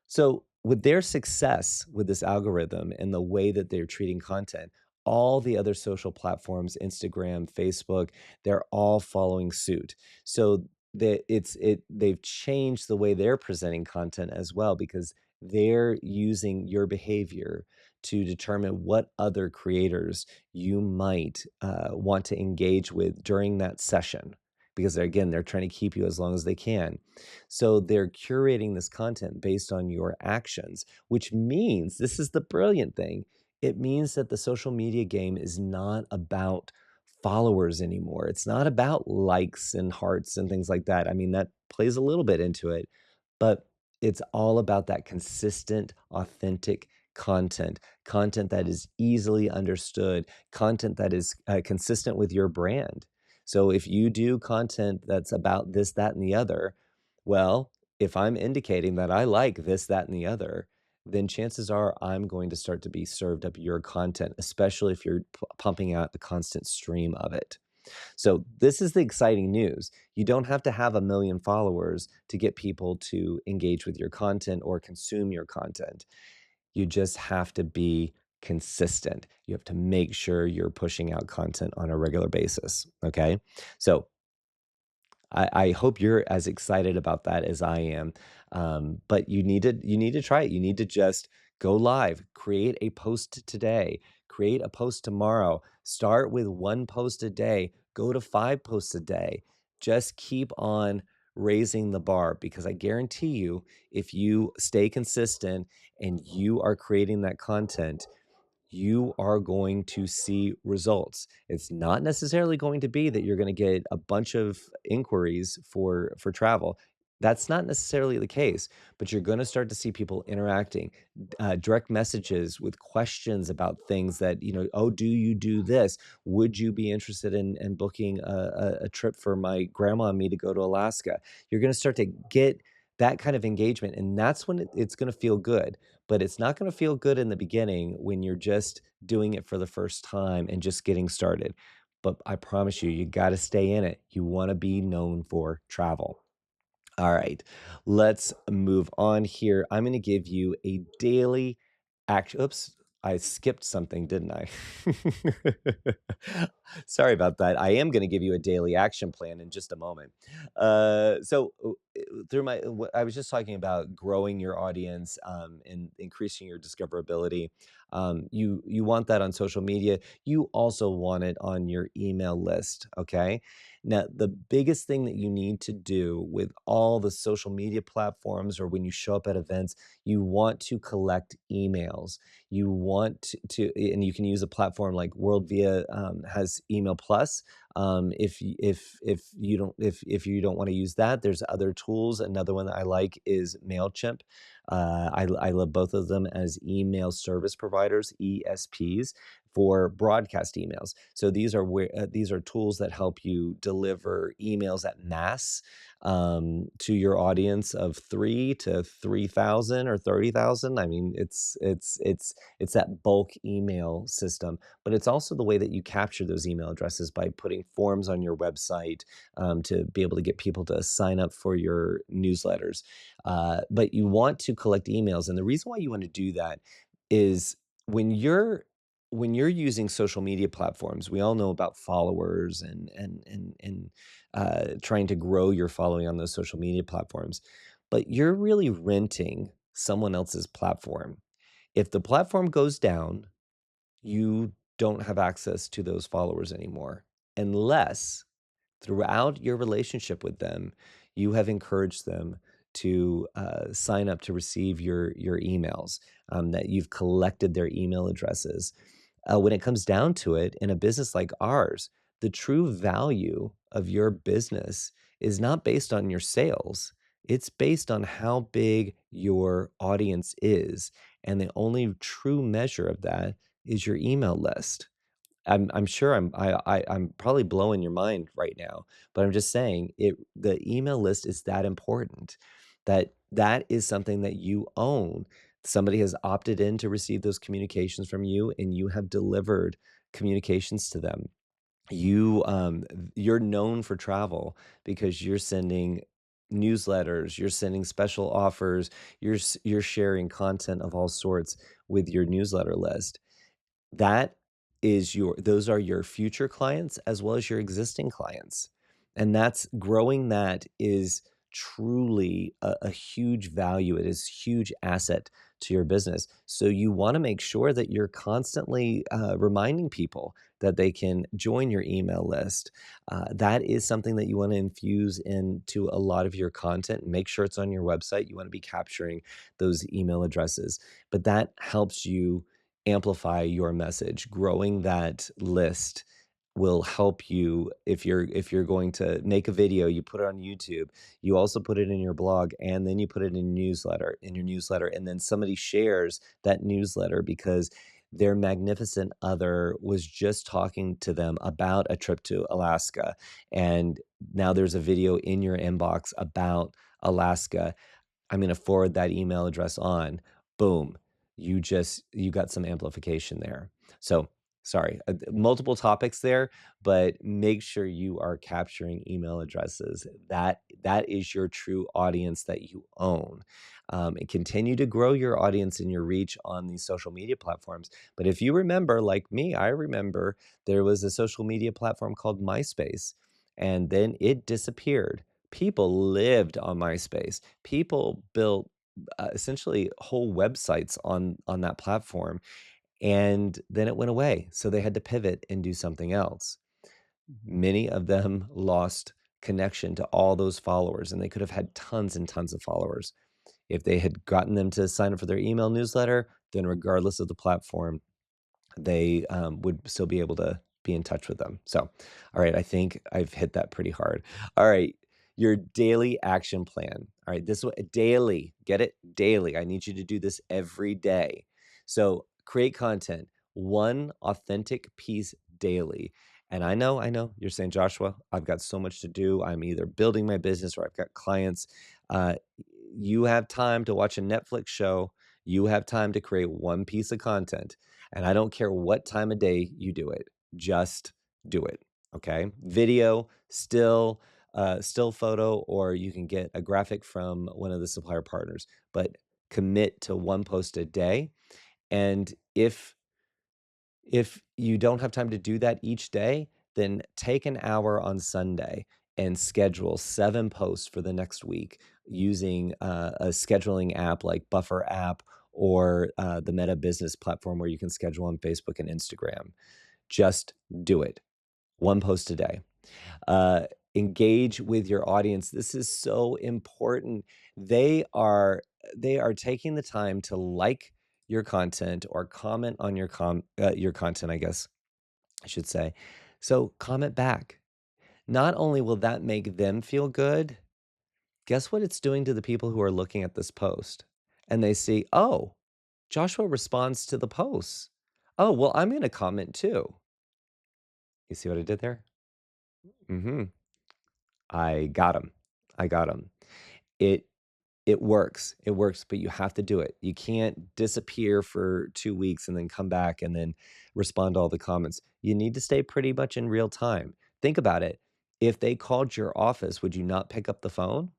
So, with their success with this algorithm and the way that they're treating content, all the other social platforms, Instagram, Facebook, they're all following suit. So they've changed the way they're presenting content as well because they're using your behavior to determine what other creators you might want to engage with during that session. Because again, they're trying to keep you as long as they can. So they're curating this content based on your actions, which means this is the brilliant thing. It means that the social media game is not about followers anymore. It's not about likes and hearts and things like that. I mean, that plays a little bit into it, but it's all about that consistent, authentic content that is easily understood, content that is consistent with your brand. So if you do content that's about this, that, and the other, well, if I'm indicating that I like this, that, and the other, then chances are I'm going to start to be served up your content, especially if you're pumping out a constant stream of it. So this is the exciting news. You don't have to have a million followers to get people to engage with your content or consume your content. You just have to be consistent. You have to make sure you're pushing out content on a regular basis. Okay. So I hope you're as excited about that as I am. But you need to try it. You need to just go live, create a post today, create a post tomorrow. Start with one post a day, go to 5 posts a day. Just keep on raising the bar because I guarantee you, if you stay consistent and you are creating that content, you are going to see results. It's not necessarily going to be that you're going to get a bunch of inquiries for travel. That's not necessarily the case, but you're going to start to see people interacting, direct messages with questions about things that, oh, do you do this? Would you be interested in booking a trip for my grandma and me to go to Alaska? You're going to start to get that kind of engagement, and that's when it's going to feel good, but it's not gonna feel good in the beginning when you're just doing it for the first time and just getting started. But I promise you, you gotta stay in it. You wanna be known for travel. All right, let's move on here. I'm gonna give you a daily action. Oops, I skipped something, didn't I? Sorry about that. I am gonna give you a daily action plan in just a moment. Through I was just talking about growing your audience, and increasing your discoverability. You want that on social media. You also want it on your email list. Okay. Now, the biggest thing that you need to do with all the social media platforms or when you show up at events, you want to collect emails. You want and you can use a platform like WorldVia has Email Plus. If you don't want to use that, there's other tools. Another one that I like is Mailchimp. I love both of them as email service providers, ESPs, for broadcast emails. So these are tools that help you deliver emails at mass, to your audience of 3 to 3,000 or 30,000. I mean, it's that bulk email system, but it's also the way that you capture those email addresses by putting forms on your website, to be able to get people to sign up for your newsletters. But you want to collect emails, and the reason why you want to do that is when you're using social media platforms. We all know about followers and trying to grow your following on those social media platforms, but you're really renting someone else's platform. If the platform goes down, you don't have access to those followers anymore unless throughout your relationship with them, you have encouraged them to sign up to receive your emails, that you've collected their email addresses. When it comes down to it, in a business like ours, the true value of your business is not based on your sales. It's based on how big your audience is. And the only true measure of that is your email list. I'm sure I'm probably blowing your mind right now, but I'm just saying the email list is that important, that is something that you own. Somebody has opted in to receive those communications from you, and you have delivered communications to them. You're known for travel because you're sending newsletters, you're sending special offers, you're sharing content of all sorts with your newsletter list. That is your those are your future clients as well as your existing clients. And that's growing that is truly a huge value. It is huge asset to your business. So you want to make sure that you're constantly reminding people that they can join your email list. That is something that you want to infuse into a lot of your content. Make sure it's on your website. You want to be capturing those email addresses, but that helps you amplify your message. Growing that list will help you if you're going to make a video, you put it on YouTube, you also put it in your blog, and then you put it in your newsletter, and then somebody shares that newsletter because their magnificent other was just talking to them about a trip to Alaska, and now there's a video in your inbox about Alaska. I'm gonna forward that email address on. Boom. You got some amplification there. So, sorry, multiple topics there, but make sure you are capturing email addresses. That is your true audience that you own. And continue to grow your audience and your reach on these social media platforms. But if you remember, like me, I remember there was a social media platform called MySpace, and then it disappeared. People lived on MySpace. People built, essentially whole websites on that platform, and then it went away, so they had to pivot and do something else. Many of them lost connection to all those followers, and they could have had tons and tons of followers. If they had gotten them to sign up for their email newsletter, then regardless of the platform, they, would still be able to be in touch with them. So, all right, I think I've hit that pretty hard. All right, your daily action plan. All right, this is what daily, get it? Daily. I need you to do this every day. So, create content, one authentic piece daily. And I know, you're saying, Joshua, I've got so much to do. I'm either building my business or I've got clients. Uh, you have time to watch a Netflix show. You have time to create one piece of content, and I don't care what time of day you do it, just do it, okay? Video, still photo, or you can get a graphic from one of the supplier partners, but commit to one post a day. And if you don't have time to do that each day, then take an hour on Sunday and schedule 7 posts for the next week using, a scheduling app like Buffer app or, the Meta Business platform where you can schedule on Facebook and Instagram. Just do it. 1 post a day. Uh, Engage with your audience. This is so important. They are they are taking the time to like your content or comment on your content, I guess I should say. So comment back. Not only will that make them feel good, guess what it's doing to the people who are looking at this post? And they see, oh, Joshua responds to the posts. Oh, well, I'm going to comment too. You see what I did there? Hmm. I got him. I got him. It it works. It works, but you have to do it. You can't disappear for 2 weeks and then come back and then respond to all the comments. You need to stay pretty much in real time. Think about it. If they called your office, would you not pick up the phone?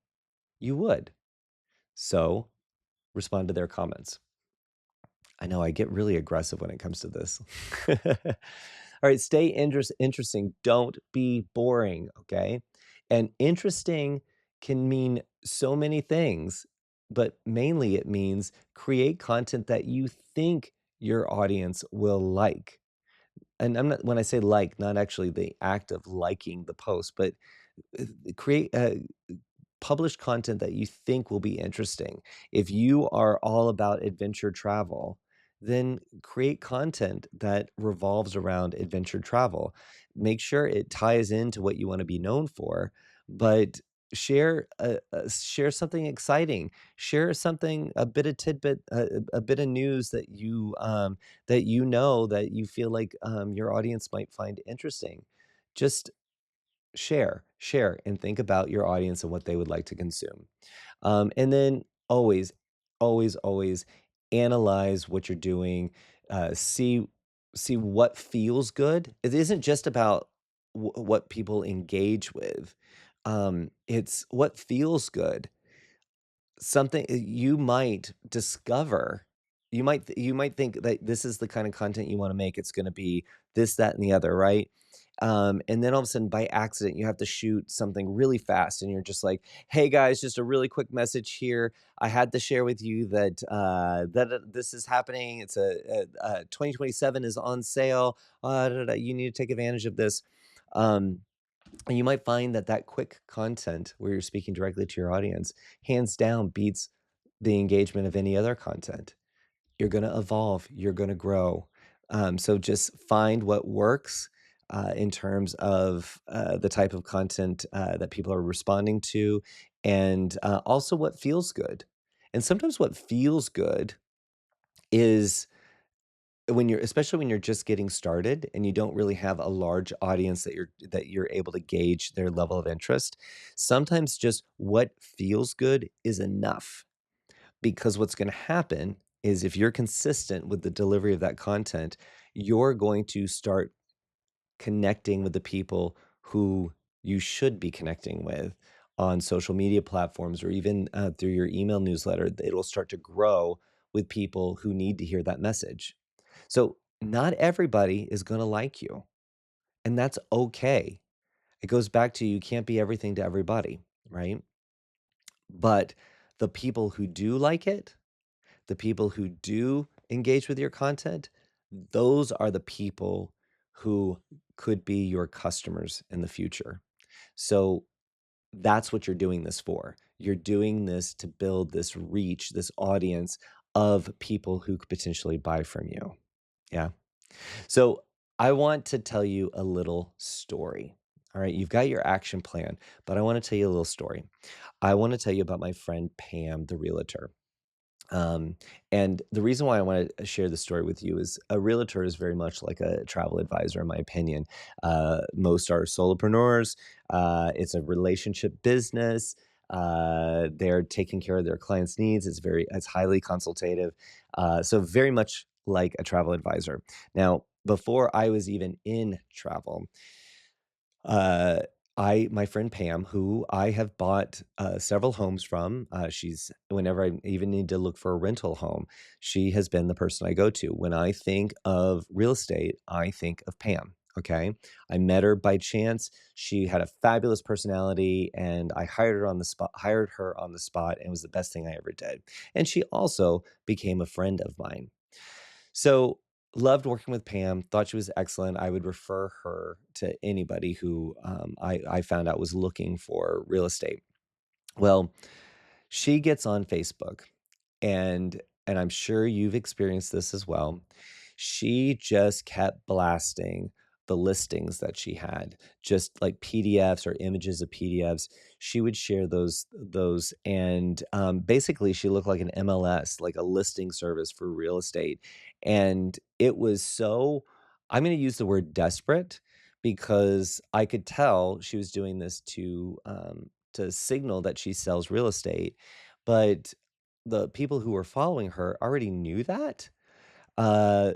You would. So, respond to their comments. I know I get really aggressive when it comes to this. All right, stay interesting. Don't be boring, okay? And interesting can mean so many things, but mainly it means create content that you think your audience will like. And I'm not when I say like, not actually the act of liking the post, but create publish content that you think will be interesting. If you are all about adventure travel, then create content that revolves around adventure travel. Make sure it ties into what you want to be known for, but share something exciting. Share something, a bit of tidbit, a bit of news that you know that you feel like your audience might find interesting. Just share, and think about your audience and what they would like to consume. And then always analyze what you're doing. See what feels good. It isn't just about what people engage with. It's what feels good. Something you might discover. You might think that this is the kind of content you wanna make, it's gonna be this, that, and the other, right? And then all of a sudden, by accident, you have to shoot something really fast, and you're just like, "Hey, guys, just a really quick message here. I had to share with you that, this is happening. It's 2027 is on sale. You need to take advantage of this." Um and you might find that that quick content where you're speaking directly to your audience, hands down beats the engagement of any other content. You're going to evolve, you're going to grow. So just find what works in terms of the type of content that people are responding to, and also what feels good. And sometimes what feels good is when you're especially when you're just getting started and you don't really have a large audience that you're able to gauge their level of interest, sometimes just what feels good is enough, because what's gonna happen is if you're consistent with the delivery of that content, you're going to start connecting with the people who you should be connecting with on social media platforms or even, through your email newsletter. It'll start to grow with people who need to hear that message. So, not everybody is gonna like you, and that's okay. It goes back to you can't be everything to everybody, right? But the people who do like it, the people who do engage with your content, those are the people who could be your customers in the future. So that's what you're doing this for. You're doing this to build this reach, this audience of people who could potentially buy from you. Yeah. So I want to tell you a little story. All right. You've got your action plan, but I want to tell you a little story. I want to tell you about my friend Pam, the realtor. Um, and the reason why I want to share this story with you is a realtor is very much like a travel advisor, in my opinion. Most are solopreneurs. It's a relationship business. They're taking care of their clients' needs. It's highly consultative. So very much like a travel advisor. Now, before I was even in travel, uh, my friend Pam, who I have bought, several homes from, she's whenever I even need to look for a rental home, she has been the person I go to. When I think of real estate, I think of Pam, okay? I met her by chance. She had a fabulous personality, and I hired her on the spot, and it was the best thing I ever did. And she also became a friend of mine. So, loved working with Pam, thought she was excellent. I would refer her to anybody who, I found out was looking for real estate. Well, she gets on Facebook, and I'm sure you've experienced this as well. She just kept blasting the listings that she had, just like PDFs or images of PDFs. She would share those, and, basically, she looked like an MLS, like a listing service for real estate, and it was so I'm gonna use the word desperate because I could tell she was doing this to signal that she sells real estate, but the people who were following her already knew that.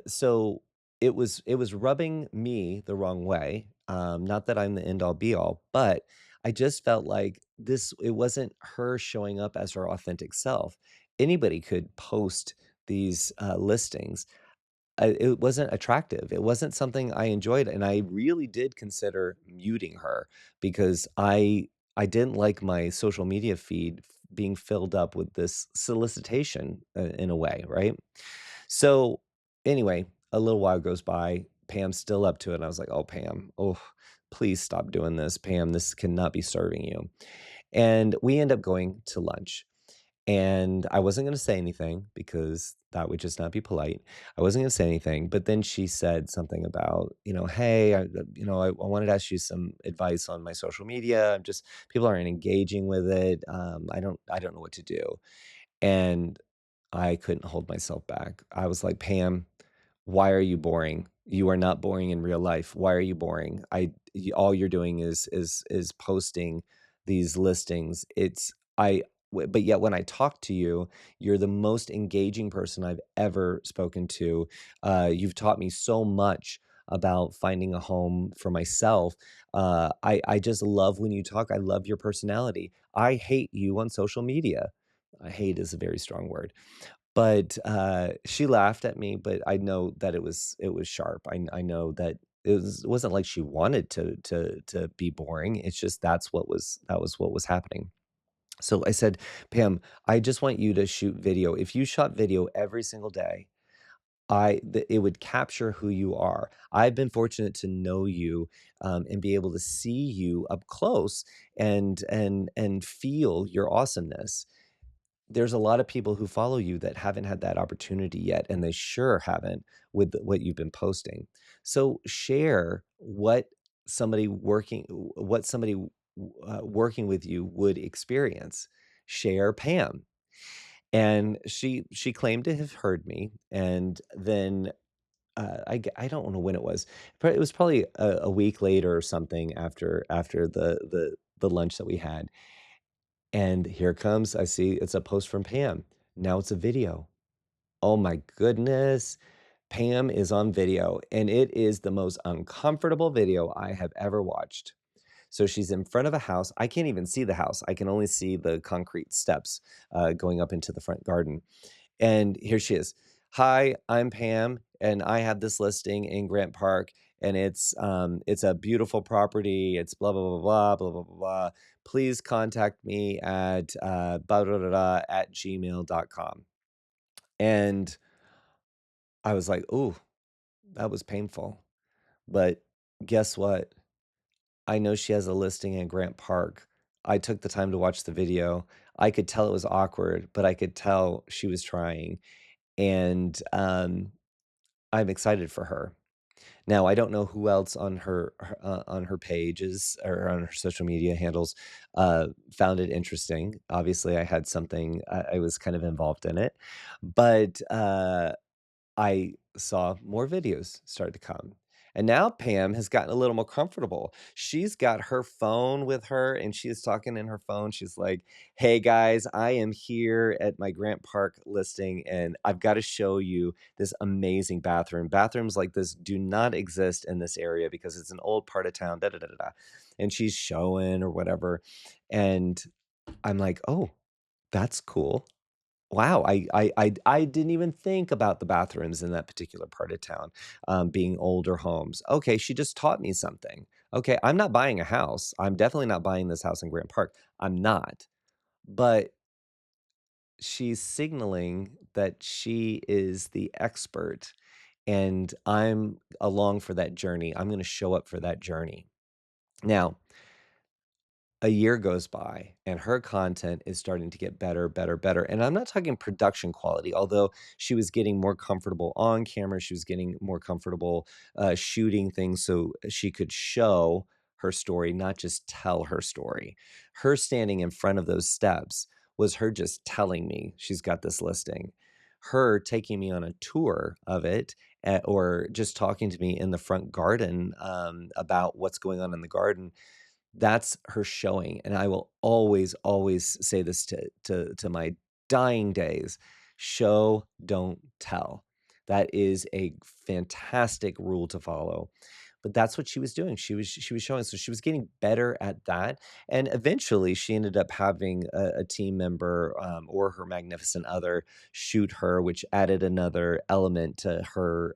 So it was rubbing me the wrong way. Not that I'm the end all be all, but I just felt like it wasn't her showing up as her authentic self. Anybody could post these listings. It wasn't attractive. It wasn't something I enjoyed, and I really did consider muting her because I didn't like my social media feed being filled up with this solicitation, in a way, right? So, anyway, a little while goes by, Pam's still up to it, and I was like, "Oh, Pam, oh, please stop doing this, Pam, this cannot be serving you." And we end up going to lunch. And I wasn't gonna say anything because that would just not be polite. I wasn't gonna say anything, but then she said something about, "Hey, I wanted to ask you some advice on my social media. I'm just people aren't engaging with it. I don't know what to do." And I couldn't hold myself back. I was like, "Pam, why are you boring? You are not boring in real life. Why are you boring? All you're doing is posting these listings. But yet when I talk to you, you're the most engaging person I've ever spoken to. You've taught me so much about finding a home for myself. I just love when you talk. I love your personality. I hate you on social media. Hate is a very strong word, but, she laughed at me, but I know that it was sharp. I know that it wasn't like she wanted to be boring, it's just that was what was happening. So I said, "Pam, I just want you to shoot video. If you shot video every single day, it would capture who you are. I've been fortunate to know you, and be able to see you up close and feel your awesomeness. There's a lot of people who follow you that haven't had that opportunity yet, and they sure haven't with what you've been posting. So share what somebody working with you would experience. Share Pam." And she claimed to have heard me, and then, I don't know when it was. It was probably a week later or something after the lunch that we had, and here comes I see it's a post from Pam. Now it's a video. Oh my goodness. Pam is on video, and it is the most uncomfortable video I have ever watched. So she's in front of a house. I can't even see the house. I can only see the concrete steps, going up into the front garden. And here she is. "Hi, I'm Pam, and I have this listing in Grant Park, and it's a beautiful property. It's blah, blah, blah, blah, blah, blah, blah, blah. Please contact me at, blah, blah, blah, blah, at gmail.com. And I was like, "Ooh, that was painful." But guess what? I know she has a listing in Grant Park. I took the time to watch the video. I could tell it was awkward, but I could tell she was trying, and, I'm excited for her. Now, I don't know who else on her pages or on her social media handles, found it interesting. Obviously, I was kind of involved in it, but, I saw more videos start to come. And now Pam has gotten a little more comfortable. She's got her phone with her and she is talking in her phone. She's like, "Hey guys, I am here at my Grant Park listing and I've got to show you this amazing bathroom. Bathrooms like this do not exist in this area because it's an old part of town." Da, da, da, da, da. And she's showing or whatever. And I'm like, "Oh, that's cool. Wow, I didn't even think about the bathrooms in that particular part of town, being older homes. Okay, she just taught me something. Okay, I'm not buying a house. I'm definitely not buying this house in Grant Park. I'm not. But she's signaling that she is the expert, and I'm along for that journey. I'm gonna show up for that journey. Now, a year goes by and her content is starting to get better, better, better. And I'm not talking production quality, although she was getting more comfortable on camera. She was getting more comfortable shooting things so she could show her story, not just tell her story. Her standing in front of those steps was her just telling me she's got this listing. Her taking me on a tour of it, or just talking to me in the front garden about what's going on in the garden, that's her showing, and I will always, always say this to my dying days: show, don't tell. That is a fantastic rule to follow, but that's what she was doing. She was showing, so she was getting better at that, and eventually she ended up having a team member, or her magnificent other shoot her, which added another element to her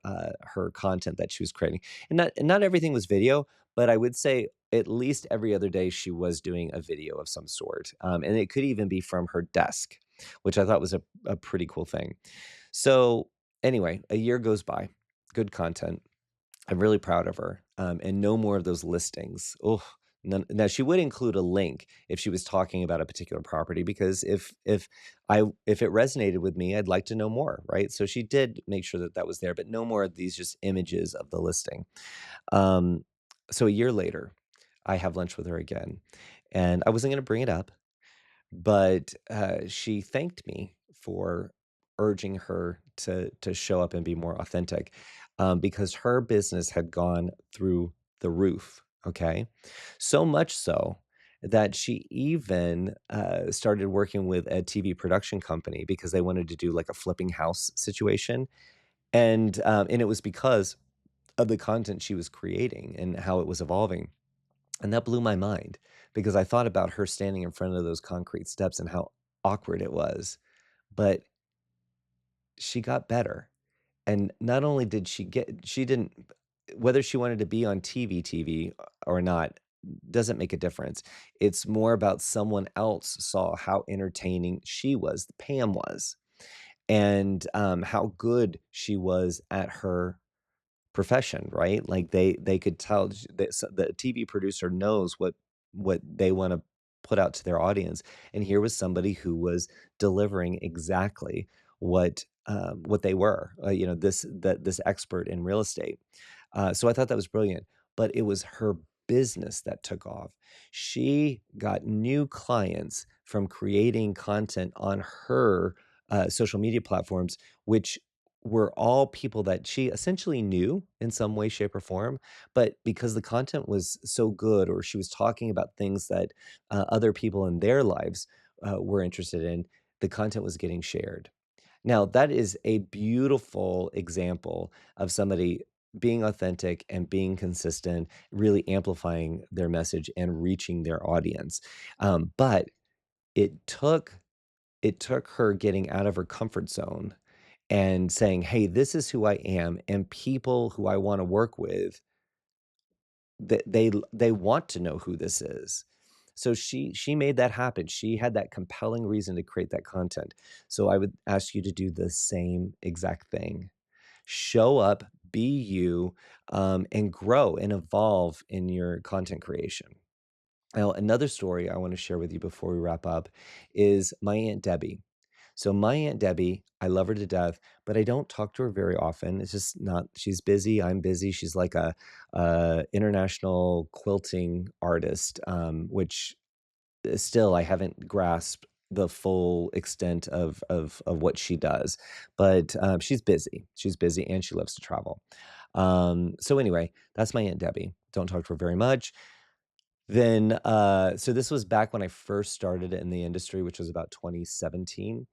content that she was creating. And not everything was video, but I would say at least every other day she was doing a video of some sort, and it could even be from her desk, which I thought was a pretty cool thing. So anyway, a year goes by, good content. I'm really proud of her, and no more of those listings. Oh, now she would include a link if she was talking about a particular property, because if it resonated with me, I'd like to know more, right? So she did make sure that that was there, but no more of these just images of the listing. Um, so a year later, I have lunch with her again, and I wasn't gonna bring it up, but, she thanked me for urging her to show up and be more authentic, because her business had gone through the roof, okay? So much so that she even, started working with a TV production company because they wanted to do, like, a flipping house situation, and it was because of the content she was creating and how it was evolving. And that blew my mind because I thought about her standing in front of those concrete steps and how awkward it was. But she got better. And not only did she didn't, whether she wanted to be on TV or not, doesn't make a difference. It's more about someone else saw how entertaining she was, Pam was, and how good she was at her profession, right? Like they could tell that the TV producer knows what they want to put out to their audience, and here was somebody who was delivering exactly what they were, this expert in real estate. So I thought that was brilliant, but it was her business that took off. She got new clients from creating content on her social media platforms, which were all people that she essentially knew in some way, shape, or form. But because the content was so good, or she was talking about things that other people in their lives were interested in, the content was getting shared. Now, that is a beautiful example of somebody being authentic and being consistent, really amplifying their message and reaching their audience. But it took it took her getting out of her comfort zone and saying, "Hey, this is who I am, and people who I wanna work with they want to know who this is. So she made that happen. She had that compelling reason to create that content. So I would ask you to do the same exact thing. Show up, be you, and grow and evolve in your content creation. Now, another story I want to share with you before we wrap up is my Aunt Debbie. So my Aunt Debbie, I love her to death, but I don't talk to her very often. It's just not. She's busy. I'm busy. She's like a international quilting artist, which still I haven't grasped the full extent of what she does. But she's busy. She's busy, and she loves to travel. So anyway, that's my Aunt Debbie. Don't talk to her very much. Then, so this was back when I first started in the industry, which was about 2017.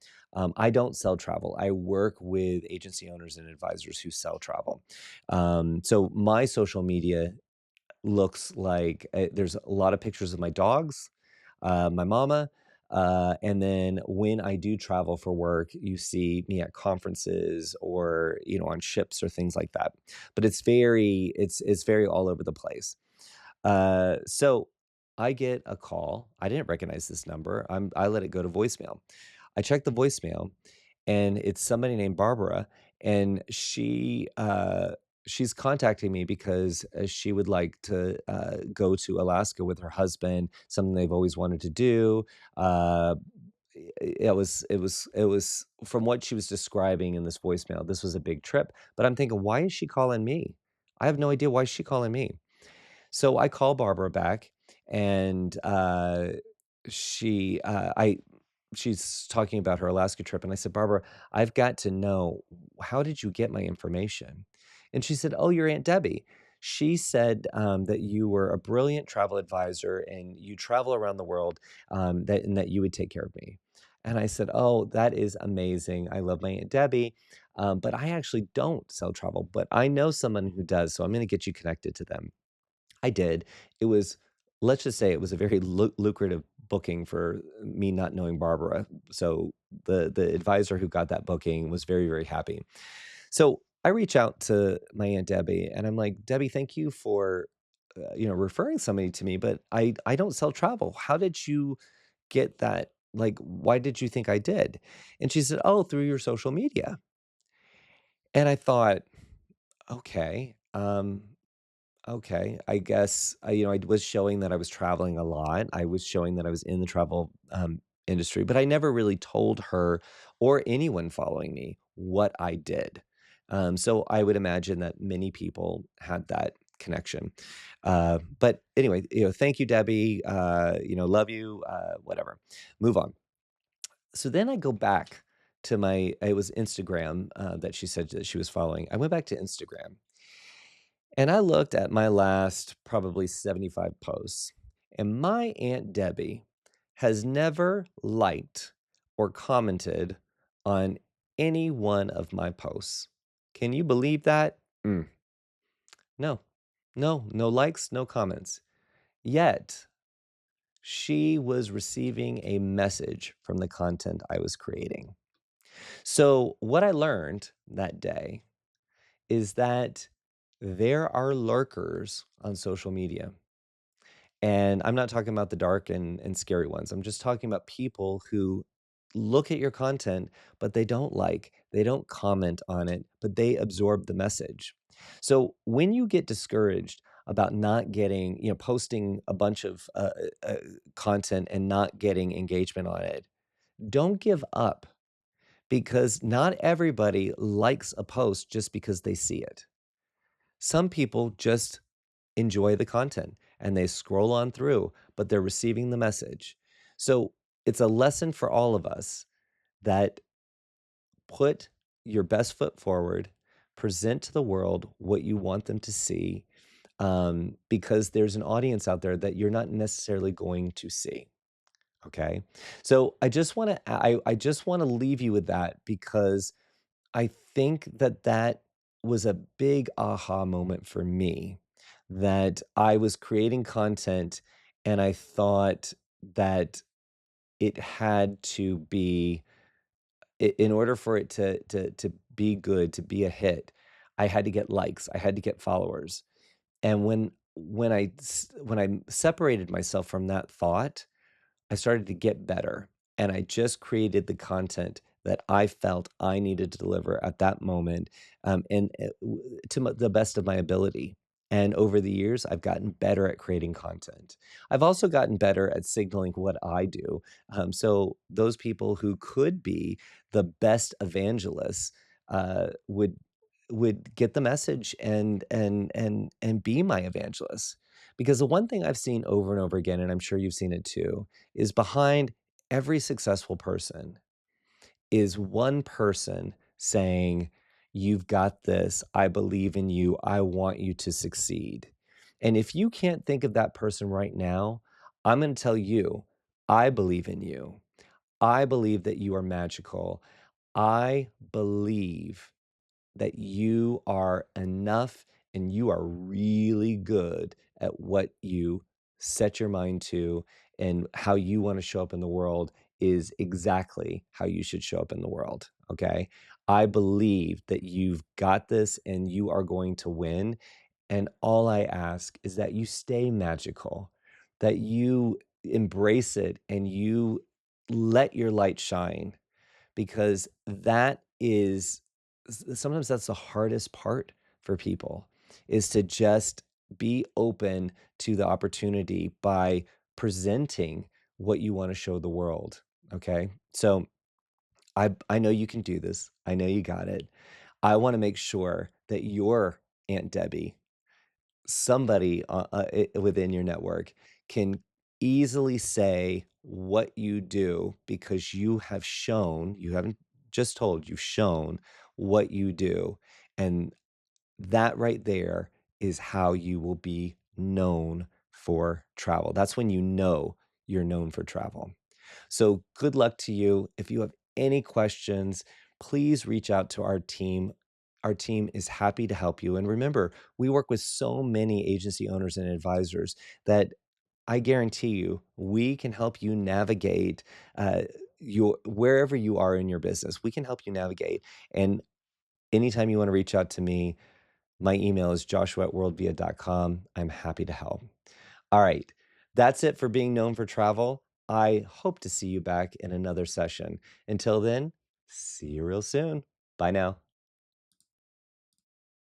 I don't sell travel. I work with agency owners and advisors who sell travel. So my social media looks like there's a lot of pictures of my dogs, my mama, and then when I do travel for work, you see me at conferences or on ships or things like that. But it's very all over the place. So I get a call. I didn't recognize this number. I let it go to voicemail. I check the voicemail, and it's somebody named Barbara, and she's contacting me because she would like to go to Alaska with her husband, something they've always wanted to do. Uh, it was from what she was describing in this voicemail. This was a big trip, but I'm thinking, why is she calling me? I have no idea why she's calling me. So I call Barbara back, and she I she's talking about her Alaska trip, and I said, "Barbara, I've got to know, how did you get my information?" And she said, "Oh, your Aunt Debbie. She said that you were a brilliant travel advisor and you travel around the world, and that you would take care of me." And I said, "Oh, that is amazing. I love my Aunt Debbie, but I actually don't sell travel, but I know someone who does, so I'm going to get you connected to them." I did. It was let's just say it was a very lucrative booking for me not knowing Barbara. So the advisor who got that booking was very, very happy. So I reach out to my Aunt Debbie and I'm like, "Debbie, thank you for referring somebody to me, but I don't sell travel. How did you get that? Like, why did you think I did?" And she said, "Oh, through your social media." And I thought, okay, okay, I guess, I was showing that I was traveling a lot. I was showing that I was in the travel, industry, but I never really told her or anyone following me what I did. So I would imagine that many people had that connection. But anyway, thank you, Debbie. Love you. Whatever. Move on. So then I go back to it was Instagram that she said that she was following. I went back to Instagram and I looked at my last probably 75 posts, and my Aunt Debbie has never liked or commented on any one of my posts. Can you believe that? No, no likes, no comments. Yet, she was receiving a message from the content I was creating. So, what I learned that day is that there are lurkers on social media. And I'm not talking about the dark and scary ones. I'm just talking about people who look at your content, but they don't comment on it, but they absorb the message. So when you get discouraged about not getting, posting a bunch of content and not getting engagement on it, don't give up because not everybody likes a post just because they see it. Some people just enjoy the content and they scroll on through, but they're receiving the message. So it's a lesson for all of us that put your best foot forward, present to the world what you want them to see, because there's an audience out there that you're not necessarily going to see. Okay. So I just want to leave you with that because I think that that was a big aha moment for me, that I was creating content and I thought that it had to be in order for it to be good, to be a hit, I had to get likes, I had to get followers. And when when I separated myself from that thought, I started to get better, and I just created the content that I felt I needed to deliver at that moment, and, to the best of my ability. And over the years, I've gotten better at creating content. I've also gotten better at signaling what I do. So those people who could be the best evangelists would get the message and be my evangelists. Because the one thing I've seen over and over again, and I'm sure you've seen it too, is behind every successful person is one person saying, "You've got this. I believe in you. I want you to succeed." And if you can't think of that person right now, I'm going to tell you, I believe in you. I believe that you are magical. I believe that you are enough and you are really good at what you set your mind to, and how you want to show up in the world is exactly how you should show up in the world. Okay. I believe that you've got this and you are going to win. And all I ask is that you stay magical, that you embrace it and you let your light shine, because that is sometimes that's the hardest part for people, is to just be open to the opportunity by presenting what you want to show the world. Okay. So I know you can do this. I know you got it. I want to make sure that your Aunt Debbie, somebody within your network, can easily say what you do, because you have shown, you haven't just told, you've shown what you do. And that right there is how you will be known for travel. That's when you know you're known for travel. So good luck to you. If you have any questions, please reach out to our team. Our team is happy to help you. And remember, we work with so many agency owners and advisors that I guarantee you, we can help you navigate your wherever you are in your business. We can help you navigate. And anytime you want to reach out to me, my email is joshua@worldvia.com. I'm happy to help. All right. That's it for being known for travel. I hope to see you back in another session. Until then, see you real soon. Bye now.